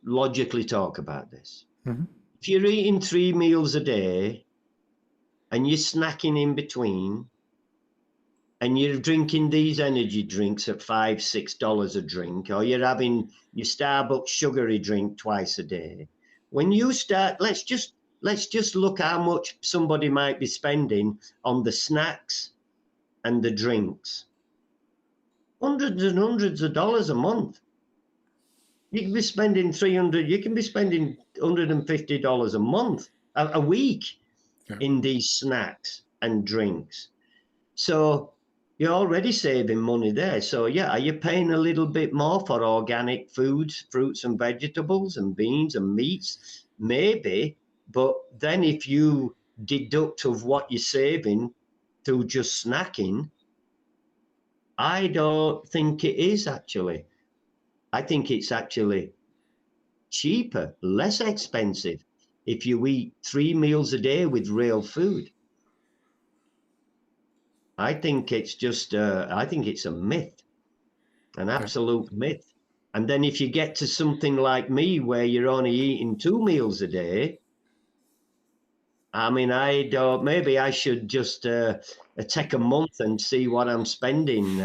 S2: logically talk about this.
S1: Mhm.
S2: If you're eating 3 meals a day and you're snacking in between and you're drinking these energy drinks at $5-6 a drink, or you're having your Starbucks sugary drink twice a day, when you start, let's just look how much somebody might be spending on the snacks and the drinks. Hundreds and hundreds of dollars a month. You can be spending $150 a month, a week in these snacks and drinks. So you're already saving money there. So yeah, are you paying a little bit more for organic foods, fruits and vegetables and beans and meats? Maybe, but then if you deduct of what you're saving through just snacking, I don't think it is actually. I think it's actually cheaper, less expensive if you eat 3 meals a day with real food. I think it's just, I think it's a myth, an absolute myth. And then if you get to something like me where you're only eating 2 meals a day, I mean, maybe I should just take a month and see what I'm spending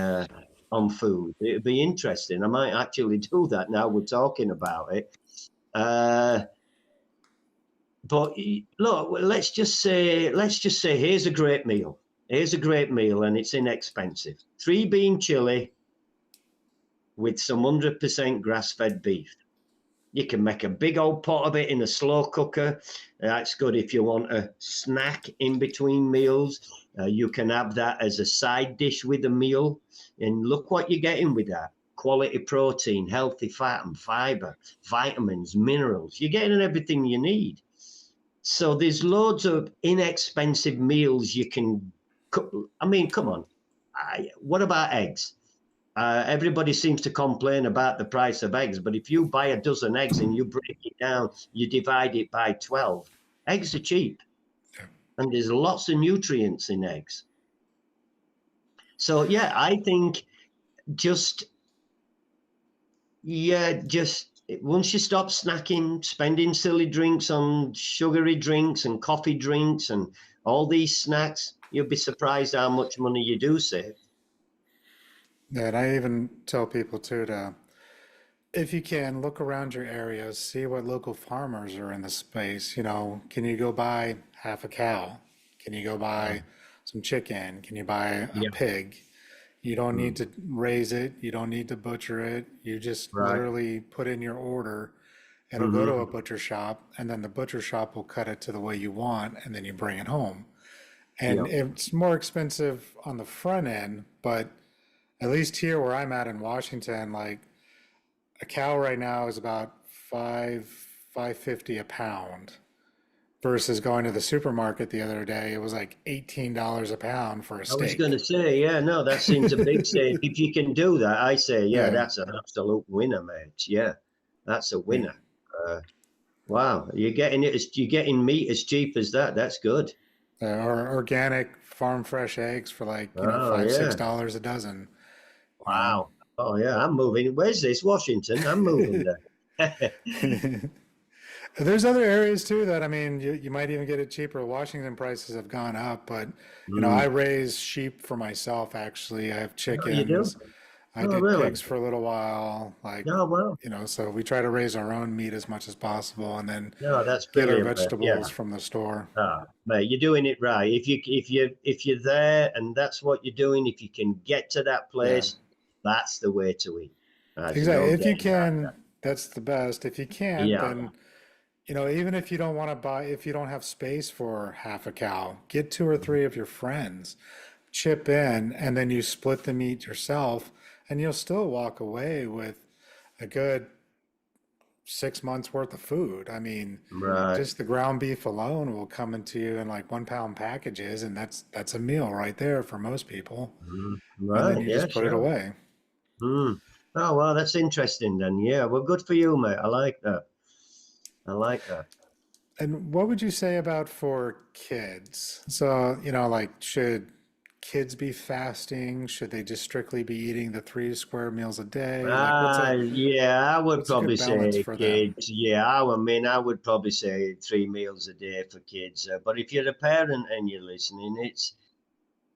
S2: on food. It'd be interesting. I might actually do that now we're talking about it. But look, let's just say, here's a great meal. Here's a great meal, and it's inexpensive. 3-bean chili with some 100% grass-fed beef. You can make a big old pot of it in a slow cooker. That's good if you want a snack in between meals. You can have that as a side dish with a meal. And look what you're getting with that. Quality protein, healthy fat and fiber, vitamins, minerals. You're getting everything you need. So there's loads of inexpensive meals you can cook. I mean, come on. What about eggs? Everybody seems to complain about the price of eggs, but if you buy a dozen eggs and you break it down, you divide it by 12, eggs are cheap. And there's lots of nutrients in eggs. So, yeah, I think just once you stop snacking, spending silly drinks on sugary drinks and coffee drinks and all these snacks, you'll be surprised how much money you do save.
S1: Yeah, and I even tell people too to, if you can, look around your area, see what local farmers are in the space. Can you go buy half a cow? Can you go buy some chicken? Can you buy a pig? You don't need to raise it. You don't need to butcher it. You just literally put in your order. It'll go to a butcher shop, and then the butcher shop will cut it to the way you want, and then you bring it home. And it's more expensive on the front end, but at least here where I'm at in Washington, like a cow right now is about $5.50 a pound. Versus going to the supermarket the other day, it was like $18 a pound for a steak.
S2: I was going to say, yeah, no, that seems a big save. If you can do that, I say, that's an absolute winner, mate. Yeah, that's a winner. Wow, you're getting meat as cheap as that. That's good.
S1: Or organic farm fresh eggs for like,
S2: Oh
S1: five, six
S2: yeah.
S1: dollars a dozen, you know.
S2: Wow. Oh yeah, I'm moving. Where's this? Washington. I'm moving there.
S1: There's other areas too that, I mean, you might even get it cheaper. Washington prices have gone up, but I
S2: Mm.
S1: raise sheep for myself actually. I have
S2: Oh, you do?
S1: chickens. I
S2: Oh,
S1: did
S2: really?
S1: pigs for a little while, like,
S2: Oh, well.
S1: so we try to raise our own meat as much as possible and then
S2: No, that's
S1: get our
S2: brilliant, mate.
S1: vegetables
S2: Yeah.
S1: from the store.
S2: Ah, mate, you're doing it right. If you're there and that's what you're doing, if you can get to that
S1: Yeah,
S2: place, that's the way to eat. There's
S1: exactly.
S2: no
S1: If you
S2: getting around
S1: can,
S2: that.
S1: that's the best. If you can't,
S2: Yeah.
S1: then, even if you don't want to buy, if you don't have space for half a cow, get two or three of your friends, chip in, and then you split the meat yourself, and you'll still walk away with a good 6 months worth of food. I mean,
S2: Right.
S1: just the ground beef alone will come into you in like 1 pound packages, and that's a meal right there for most people.
S2: Mm.
S1: And then
S2: Right.
S1: you
S2: Yeah,
S1: just put it
S2: sure.
S1: away.
S2: Mm. Oh, well, that's interesting then. Yeah. Well, good for you, mate. I like that. I like that.
S1: And what would you say about for kids? So, like, should kids be fasting? Should they just strictly be eating the 3 square meals a day? Like,
S2: Yeah, I would
S1: what's a good
S2: probably
S1: balance
S2: say
S1: for them?
S2: kids. Yeah, I would probably say 3 meals a day for kids. But if you're a parent and you're listening, it's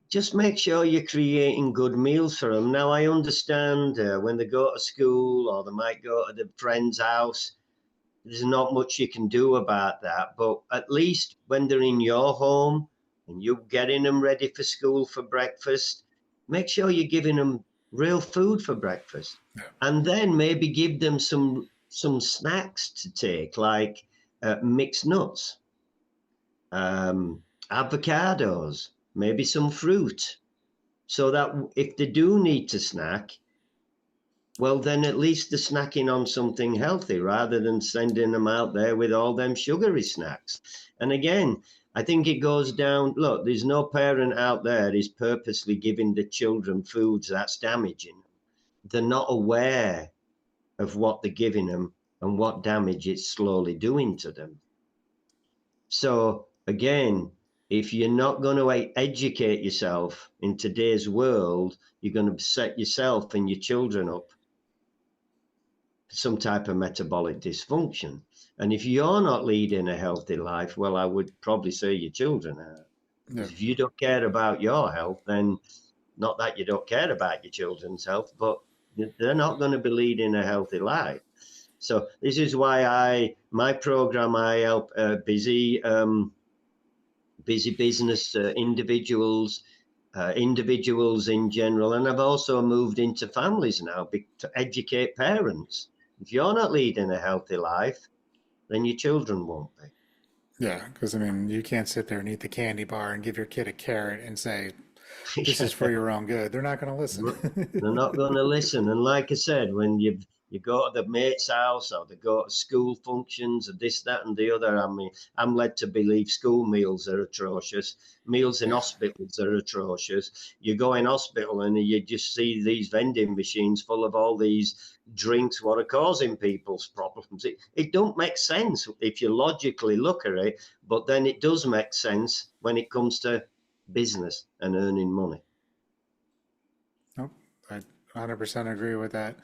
S2: just make sure you're creating good meals for them. Now, I understand when they go to school or they might go to the friend's house, there's not much you can do about that. But at least when they're in your home and you're getting them ready for school for breakfast, make sure you're giving them real food for breakfast. And then maybe give them some snacks to take, like mixed nuts, um, avocados, maybe some fruit, so that if they do need to snack, well, then at least they're snacking on something healthy rather than sending them out there with all them sugary snacks. And again, I think it goes down. Look, there's no parent out there is purposely giving the children foods that's damaging. They're not aware of what they're giving them and what damage it's slowly doing to them. So again, if you're not going to educate yourself in today's world, you're going to set yourself and your children up some type of metabolic dysfunction. And if you're not leading a healthy life, well, I would probably say your children are.
S1: Yeah.
S2: Because if you don't care about your health, then not that you don't care about your children's health, but they're not going to be leading a healthy life. So this is why my program, I help busy business individuals in general, and I've also moved into families now to educate parents. If you're not leading a healthy life, then your children won't be.
S1: Yeah, because I mean, you can't sit there and eat the candy bar and give your kid a carrot and say, this is for your own good. They're not going to listen.
S2: They're not going to listen. And like I said, when you go to the mate's house or they go to school functions or this, that, and the other, I mean, I'm led to believe school meals are atrocious. Meals in
S1: Yeah.
S2: hospitals are atrocious. You go in hospital and you just see these vending machines full of all these drinks, what are causing people's problems. It don't make sense if you logically look at it, but then it does make sense when it comes to business and earning money.
S1: Nope. I 100% agree with that.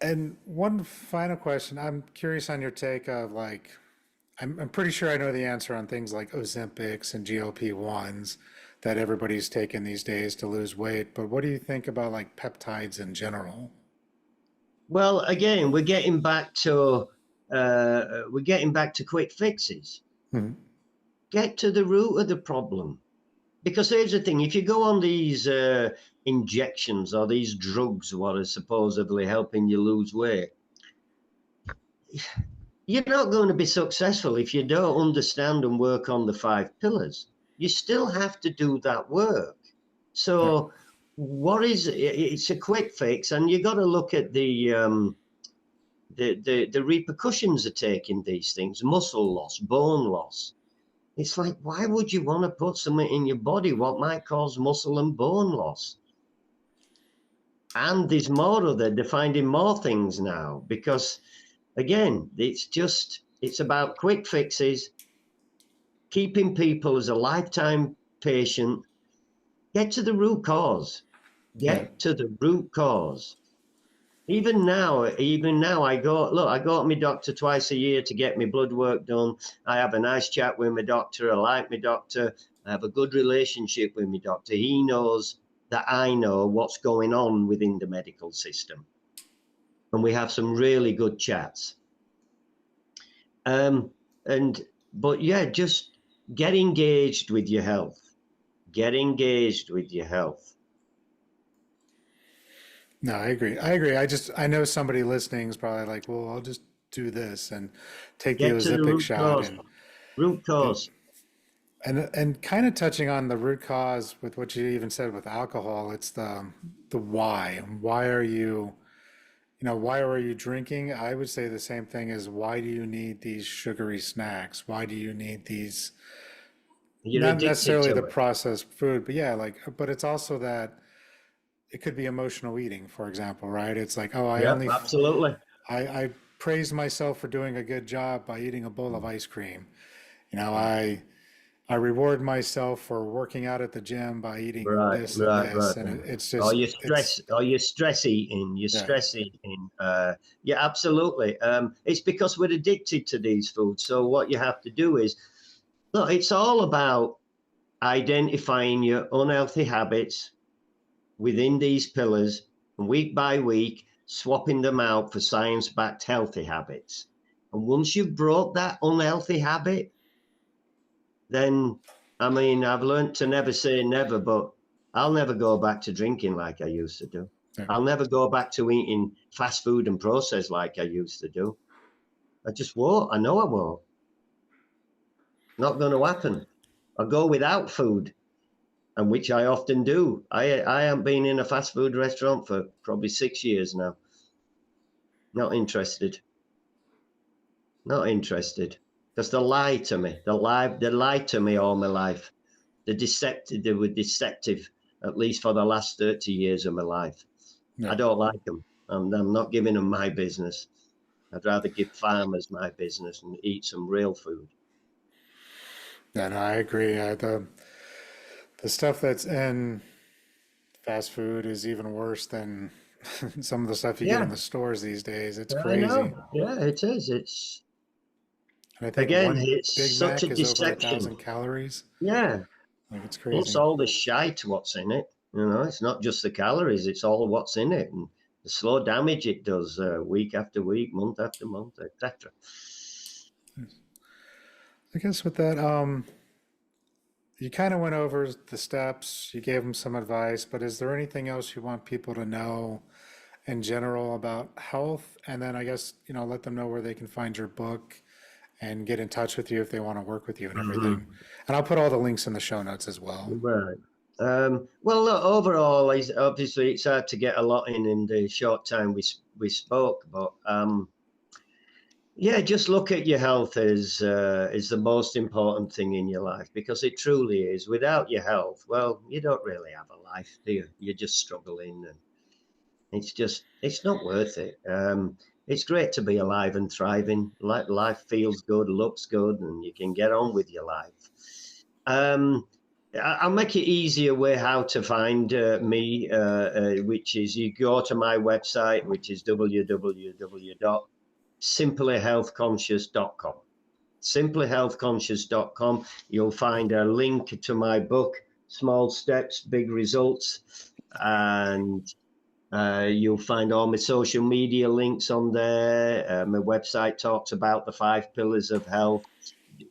S1: And one final question. I'm curious on your take of like, I'm pretty sure I know the answer on things like Ozempics and GLP-1s that everybody's taking these days to lose weight. But what do you think about like peptides in general?
S2: Well, again, we're getting back to quick fixes.
S1: Mhm.
S2: Get to the root of the problem. Because here's the thing: if you go on these injections or these drugs, what are supposedly helping you lose weight, you're not going to be successful if you don't understand and work on the 5 pillars. You still have to do that work.
S1: Yeah.
S2: So, what is it? It's a quick fix, and you got to look at the repercussions of taking these things: muscle loss, bone loss. It's like, why would you want to put something in your body what might cause muscle and bone loss? And there's more of that. They're finding more things now because, again, It's about quick fixes, keeping people as a lifetime patient. Get to the root cause.
S1: Yeah.
S2: Get to the root cause. Even now, I go to my doctor twice a year to get my blood work done. I have a nice chat with my doctor. I like my doctor. I have a good relationship with my doctor. He knows that I know what's going on within the medical system. And we have some really good chats. But yeah, just get engaged with your health. Get engaged with your health.
S1: No, I agree. I know somebody listening is probably like, well, I'll just do this and take the
S2: Get to the
S1: Ozempic
S2: root
S1: shot
S2: cause. Root cause.
S1: and kind of touching on the root cause with what you even said with alcohol, it's the why. Why are you, why are you drinking? I would say the same thing as why do you need these sugary snacks? Why do you need these,
S2: You're
S1: not
S2: addicted
S1: necessarily
S2: to
S1: the
S2: it.
S1: processed food, but yeah, but it's also that it could be emotional eating, for example, right? It's like, oh,
S2: Yeah, absolutely.
S1: I praise myself for doing a good job by eating a bowl of ice cream. I reward myself for working out at the gym by eating
S2: Right,
S1: this and
S2: right,
S1: this,
S2: right.
S1: and it's
S2: Or
S1: just
S2: you
S1: it's
S2: stress, eating. You
S1: yeah,
S2: stress eating. Yeah, absolutely. It's because we're addicted to these foods. So what you have to do is, look, it's all about identifying your unhealthy habits within these pillars, and week by week, swapping them out for science-backed healthy habits. And once you've brought that unhealthy habit, then I mean, I've learned to never say never, but I'll never go back to drinking like I used to do.
S1: yeah.
S2: I'll never go back to eating fast food and processed like I used to do. I just won't. I know I won't. Not going to happen. I'll go without food, and which I often do. I haven't been in a fast food restaurant for probably 6 years now. Not interested. Not interested. Because they lie to me. They lied to me all my life. They were deceptive, at least for the last 30 years of my life. I
S1: Yeah.
S2: don't like them. I'm not giving them my business. I'd rather give farmers my business and eat some real food.
S1: Yeah, no, I agree. The stuff that's in fast food is even worse than some of the stuff you get in
S2: Yeah,
S1: the stores these days. It's
S2: I
S1: crazy.
S2: know. Yeah, it is. It's,
S1: And I think
S2: again,
S1: one
S2: it's
S1: Big
S2: such a
S1: Mac is over a
S2: deception.
S1: thousand calories.
S2: Yeah.
S1: Like it's
S2: Plus
S1: crazy.
S2: all the shite what's in it. It's not just the calories, it's all what's in it and the slow damage it does week after week, month after month, etc.
S1: I guess with that, you kind of went over the steps, you gave them some advice, but is there anything else you want people to know in general about health? And then I guess, let them know where they can find your book and get in touch with you if they want to work with you and everything.
S2: Mm-hmm.
S1: And I'll put all the links in the show notes as well.
S2: Right. Well, look, overall, obviously, it's hard to get a lot in the short time we spoke, but yeah, just look at your health as is the most important thing in your life because it truly is. Without your health, well, you don't really have a life, do you? You're just struggling, and it's not worth it. It's great to be alive and thriving. Life feels good, looks good, and you can get on with your life. I'll make it easier way how to find me, which is you go to my website, which is www.simplyhealthconscious.com. Simplyhealthconscious.com. You'll find a link to my book, Small Steps, Big Results, and you'll find all my social media links on there. My website talks about the 5 pillars of health.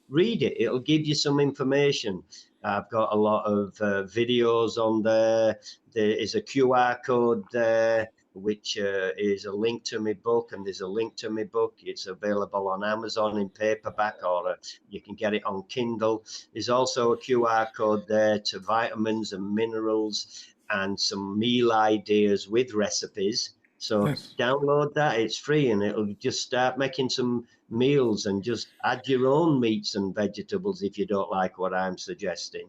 S2: Read it, it'll give you some information. I've got a lot of videos on there. There is a QR code there, which is a link to my book, and there's a link to my book. It's available on Amazon in paperback, or you can get it on Kindle. There's also a QR code there to vitamins and minerals and some meal ideas with recipes. So
S1: Nice.
S2: download that, it's free, and it'll just start making some meals and just add your own meats and vegetables if you don't like what I'm suggesting.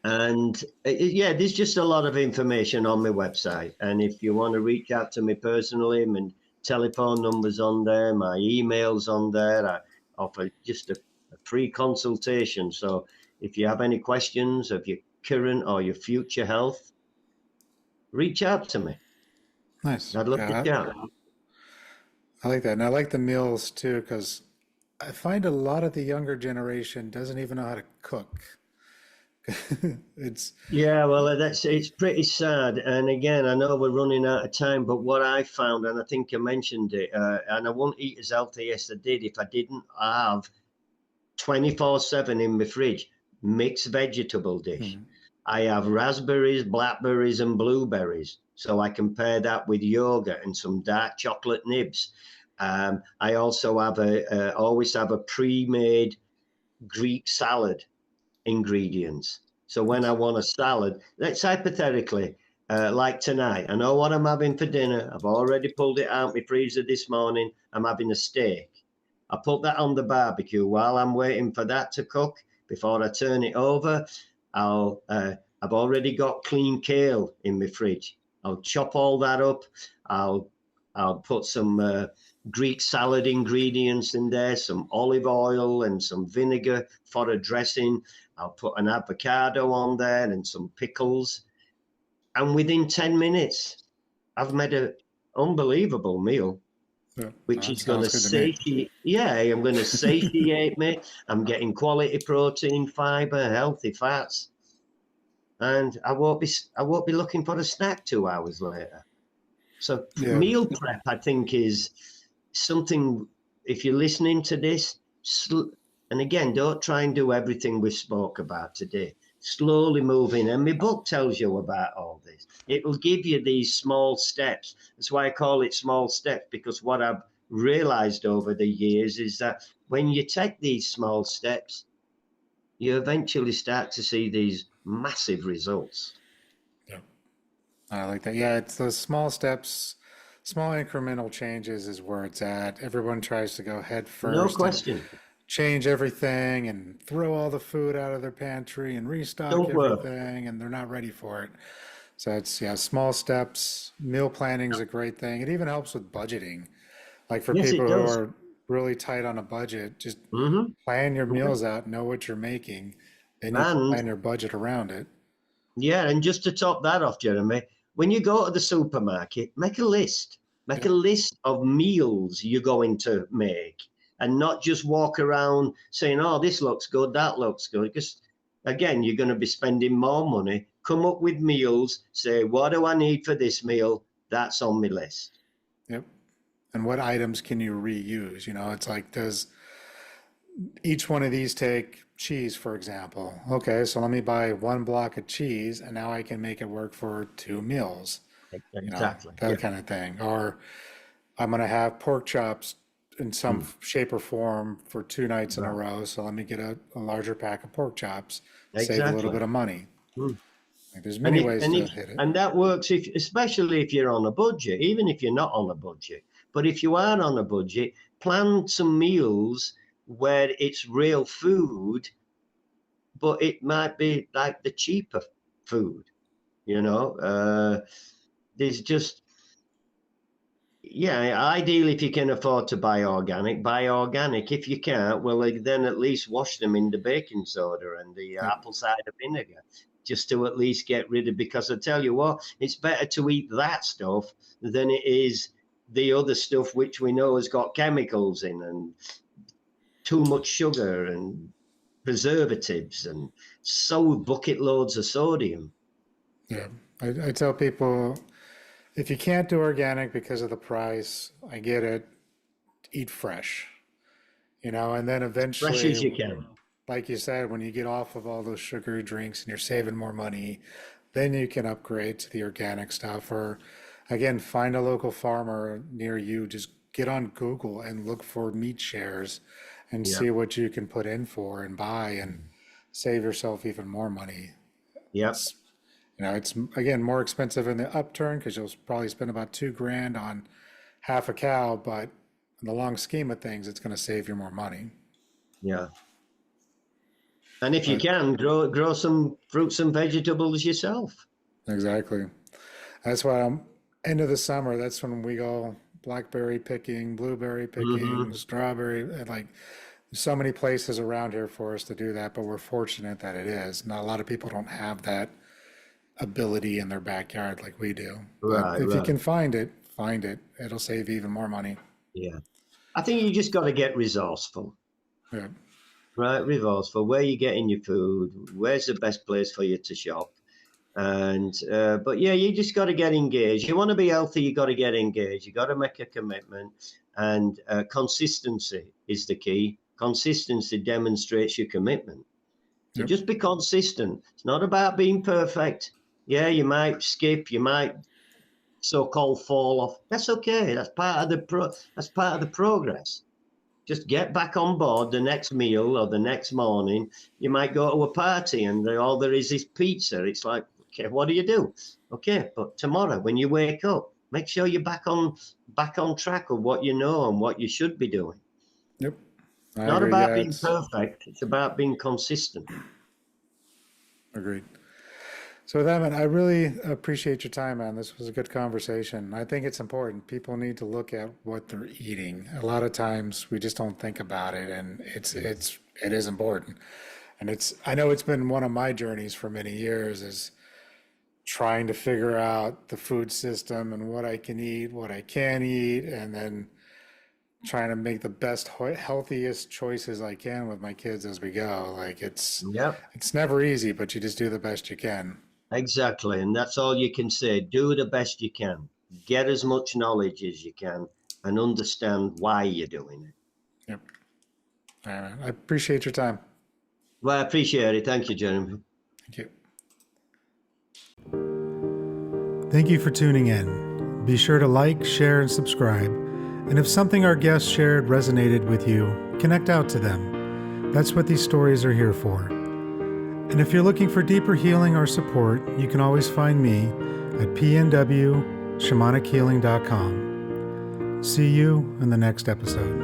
S2: And yeah, there's just a lot of information on my website. And if you want to reach out to me personally, my telephone numbers on there, my email's on there. I offer just a free consultation. So if you have any questions of your current or your future health, reach out to me.
S1: Nice.
S2: I'd love to
S1: Yeah,
S2: chat.
S1: I like that. And I like the meals too, because I find a lot of the younger generation doesn't even know how to cook. It's,
S2: Yeah, well, it's pretty sad. And again, I know we're running out of time, but what I found, and I think I mentioned it, and I won't eat as healthy as I did if I didn't have 24/7 in my fridge mixed vegetable dish.
S1: hmm,
S2: I have raspberries, blackberries, and blueberries, so I can pair that with yogurt and some dark chocolate nibs. I also have always have a pre-made Greek salad ingredients. So when I
S1: nice.
S2: want a salad, let's hypothetically, like tonight, I know what I'm having for dinner. I've already pulled it out my freezer this morning. I'm having a steak. I put that on the barbecue while I'm waiting for that to cook. Before I turn it over, I've already got clean kale in my fridge. I'll chop all that up. I'll I'll put some Greek salad ingredients in there, some olive oil and some vinegar for a dressing. I'll put an avocado on there and some pickles. And within 10 minutes, I've made an unbelievable meal,
S1: Yeah,
S2: which
S1: that
S2: is going
S1: sounds
S2: to
S1: good to me.
S2: satiate. Yeah, I'm going to satiate me. I'm getting quality protein, fiber, healthy fats, and I won't be looking for a snack 2 hours later. So
S1: Yeah,
S2: meal prep, I think, is something. If you're listening to this, and again, don't try and do everything we spoke about today. Slowly moving, and my book tells you about all this. It will give you these small steps. That's why I call it small steps, because what I've realized over the years is that when you take these small steps, you eventually start to see these massive results.
S1: yeah, I like that. Yeah, it's those small steps, small incremental changes is where it's at. Everyone tries to go head
S2: No
S1: first and
S2: question.
S1: change everything and throw all the food out of their pantry and restock
S2: Don't worry.
S1: everything, and they're not ready for it. So it's, yeah, small steps. Meal planning is a great thing. It even helps with budgeting. Like for
S2: Yes,
S1: people
S2: it
S1: who
S2: does.
S1: are really tight on a budget, just
S2: Hmm.
S1: plan your meals out, know what you're making, then you can
S2: And
S1: plan your budget around it.
S2: yeah, and just to top that off, Jeremy, when you go to the supermarket, make a list. Make a
S1: Yep.
S2: list of meals you're going to make and not just walk around saying, oh, this looks good, that looks good. Because again, you're going to be spending more money. Come up with meals, say, what do I need for this meal? That's on my list.
S1: Yep. And what items can you reuse? It's like, does each one of these take cheese, for example? Okay, so let me buy one block of cheese and now I can make it work for 2 meals,
S2: Exactly.
S1: that
S2: Yeah.
S1: kind of thing. Or I'm going to have pork chops in some
S2: Mm.
S1: shape or form for 2 nights in a
S2: Right.
S1: row. So let me get a larger pack of pork chops, save a little
S2: Exactly.
S1: bit of money.
S2: Mm.
S1: Like, there's
S2: And
S1: many
S2: if
S1: ways
S2: and
S1: to
S2: if
S1: hit it.
S2: and that works if especially if you're on a budget, even if you're not on a budget. But if you are on a budget, plan some meals where it's real food, but it might be like the cheaper food, you know. There's just yeah, ideally if you can afford to buy organic, buy organic. If you can't, well then at least wash them in the baking soda and the
S1: Yep.
S2: apple cider vinegar, just to at least get rid of. Because I tell you what, it's better to eat that stuff than it is the other stuff which we know has got chemicals in and too much sugar and preservatives and so bucket loads of sodium.
S1: Yeah. I tell people, if you can't do organic because of the price, I get it, eat fresh, and then
S2: Fresh
S1: eventually,
S2: as you can.
S1: like you said, when you get off of all those sugary drinks and you're saving more money, then you can upgrade to the organic stuff. Or again, find a local farmer near you. Just get on Google and look for meat shares and
S2: Yeah.
S1: see what you can put in for and buy and save yourself even more money.
S2: Yep.
S1: It's, it's again more expensive in the upturn because you'll probably spend about 2 grand on half a cow, but in the long scheme of things, it's going to save you more money.
S2: Yeah. And if you
S1: But
S2: can, grow some fruits and vegetables yourself.
S1: exactly. That's why I'm end of the summer. That's when we go blackberry picking, blueberry
S2: Hmm.
S1: picking, strawberry, like so many places around here for us to do that, but we're fortunate that it is. Not a lot of people don't have that ability in their backyard like we do. But
S2: Right,
S1: if you
S2: right.
S1: can find it, find it. It'll save you even more money.
S2: Yeah. I think you just got to get resourceful,
S1: Yeah.
S2: right? Resourceful. Where you getting your food? Where's the best place for you to shop? And but yeah, you just got to get engaged. You want to be healthy, you got to get engaged. You got to make a commitment, and consistency is the key. Consistency demonstrates your commitment. So
S1: Yep.
S2: just be consistent. It's not about being perfect. Yeah, you might skip, you might so-called fall off. That's okay. That's part of the progress. Just get back on board the next meal or the next morning. You might go to a party and all there is pizza. It's like, okay, what do you do? Okay, but tomorrow when you wake up, make sure you're back on track of what you know and what you should be doing.
S1: Yep. I
S2: Not
S1: agree.
S2: about
S1: Yeah,
S2: being
S1: it's
S2: perfect. It's about being consistent.
S1: agreed. So with that, man, I really appreciate your time, man. This was a good conversation. I think it's important. People need to look at what they're eating. A lot of times we just don't think about it, and it is important. And I know it's been one of my journeys for many years is trying to figure out the food system and what I can eat, what I can't eat, and then trying to make the best, healthiest choices I can with my kids as we go. Like
S2: Yep.
S1: it's never easy, but you just do the best you can.
S2: Exactly. And that's all you can say. Do the best you can. Get as much knowledge as you can and understand why you're doing it.
S1: Yep. All right, man. I appreciate your time.
S2: Well, I appreciate it. Thank you, Jeremy.
S1: Thank you. Thank you for tuning in. Be sure to like, share, and subscribe. And if something our guests shared resonated with you, connect out to them. That's what these stories are here for. And if you're looking for deeper healing or support, you can always find me at pnwshamanichealing.com. See you in the next episode.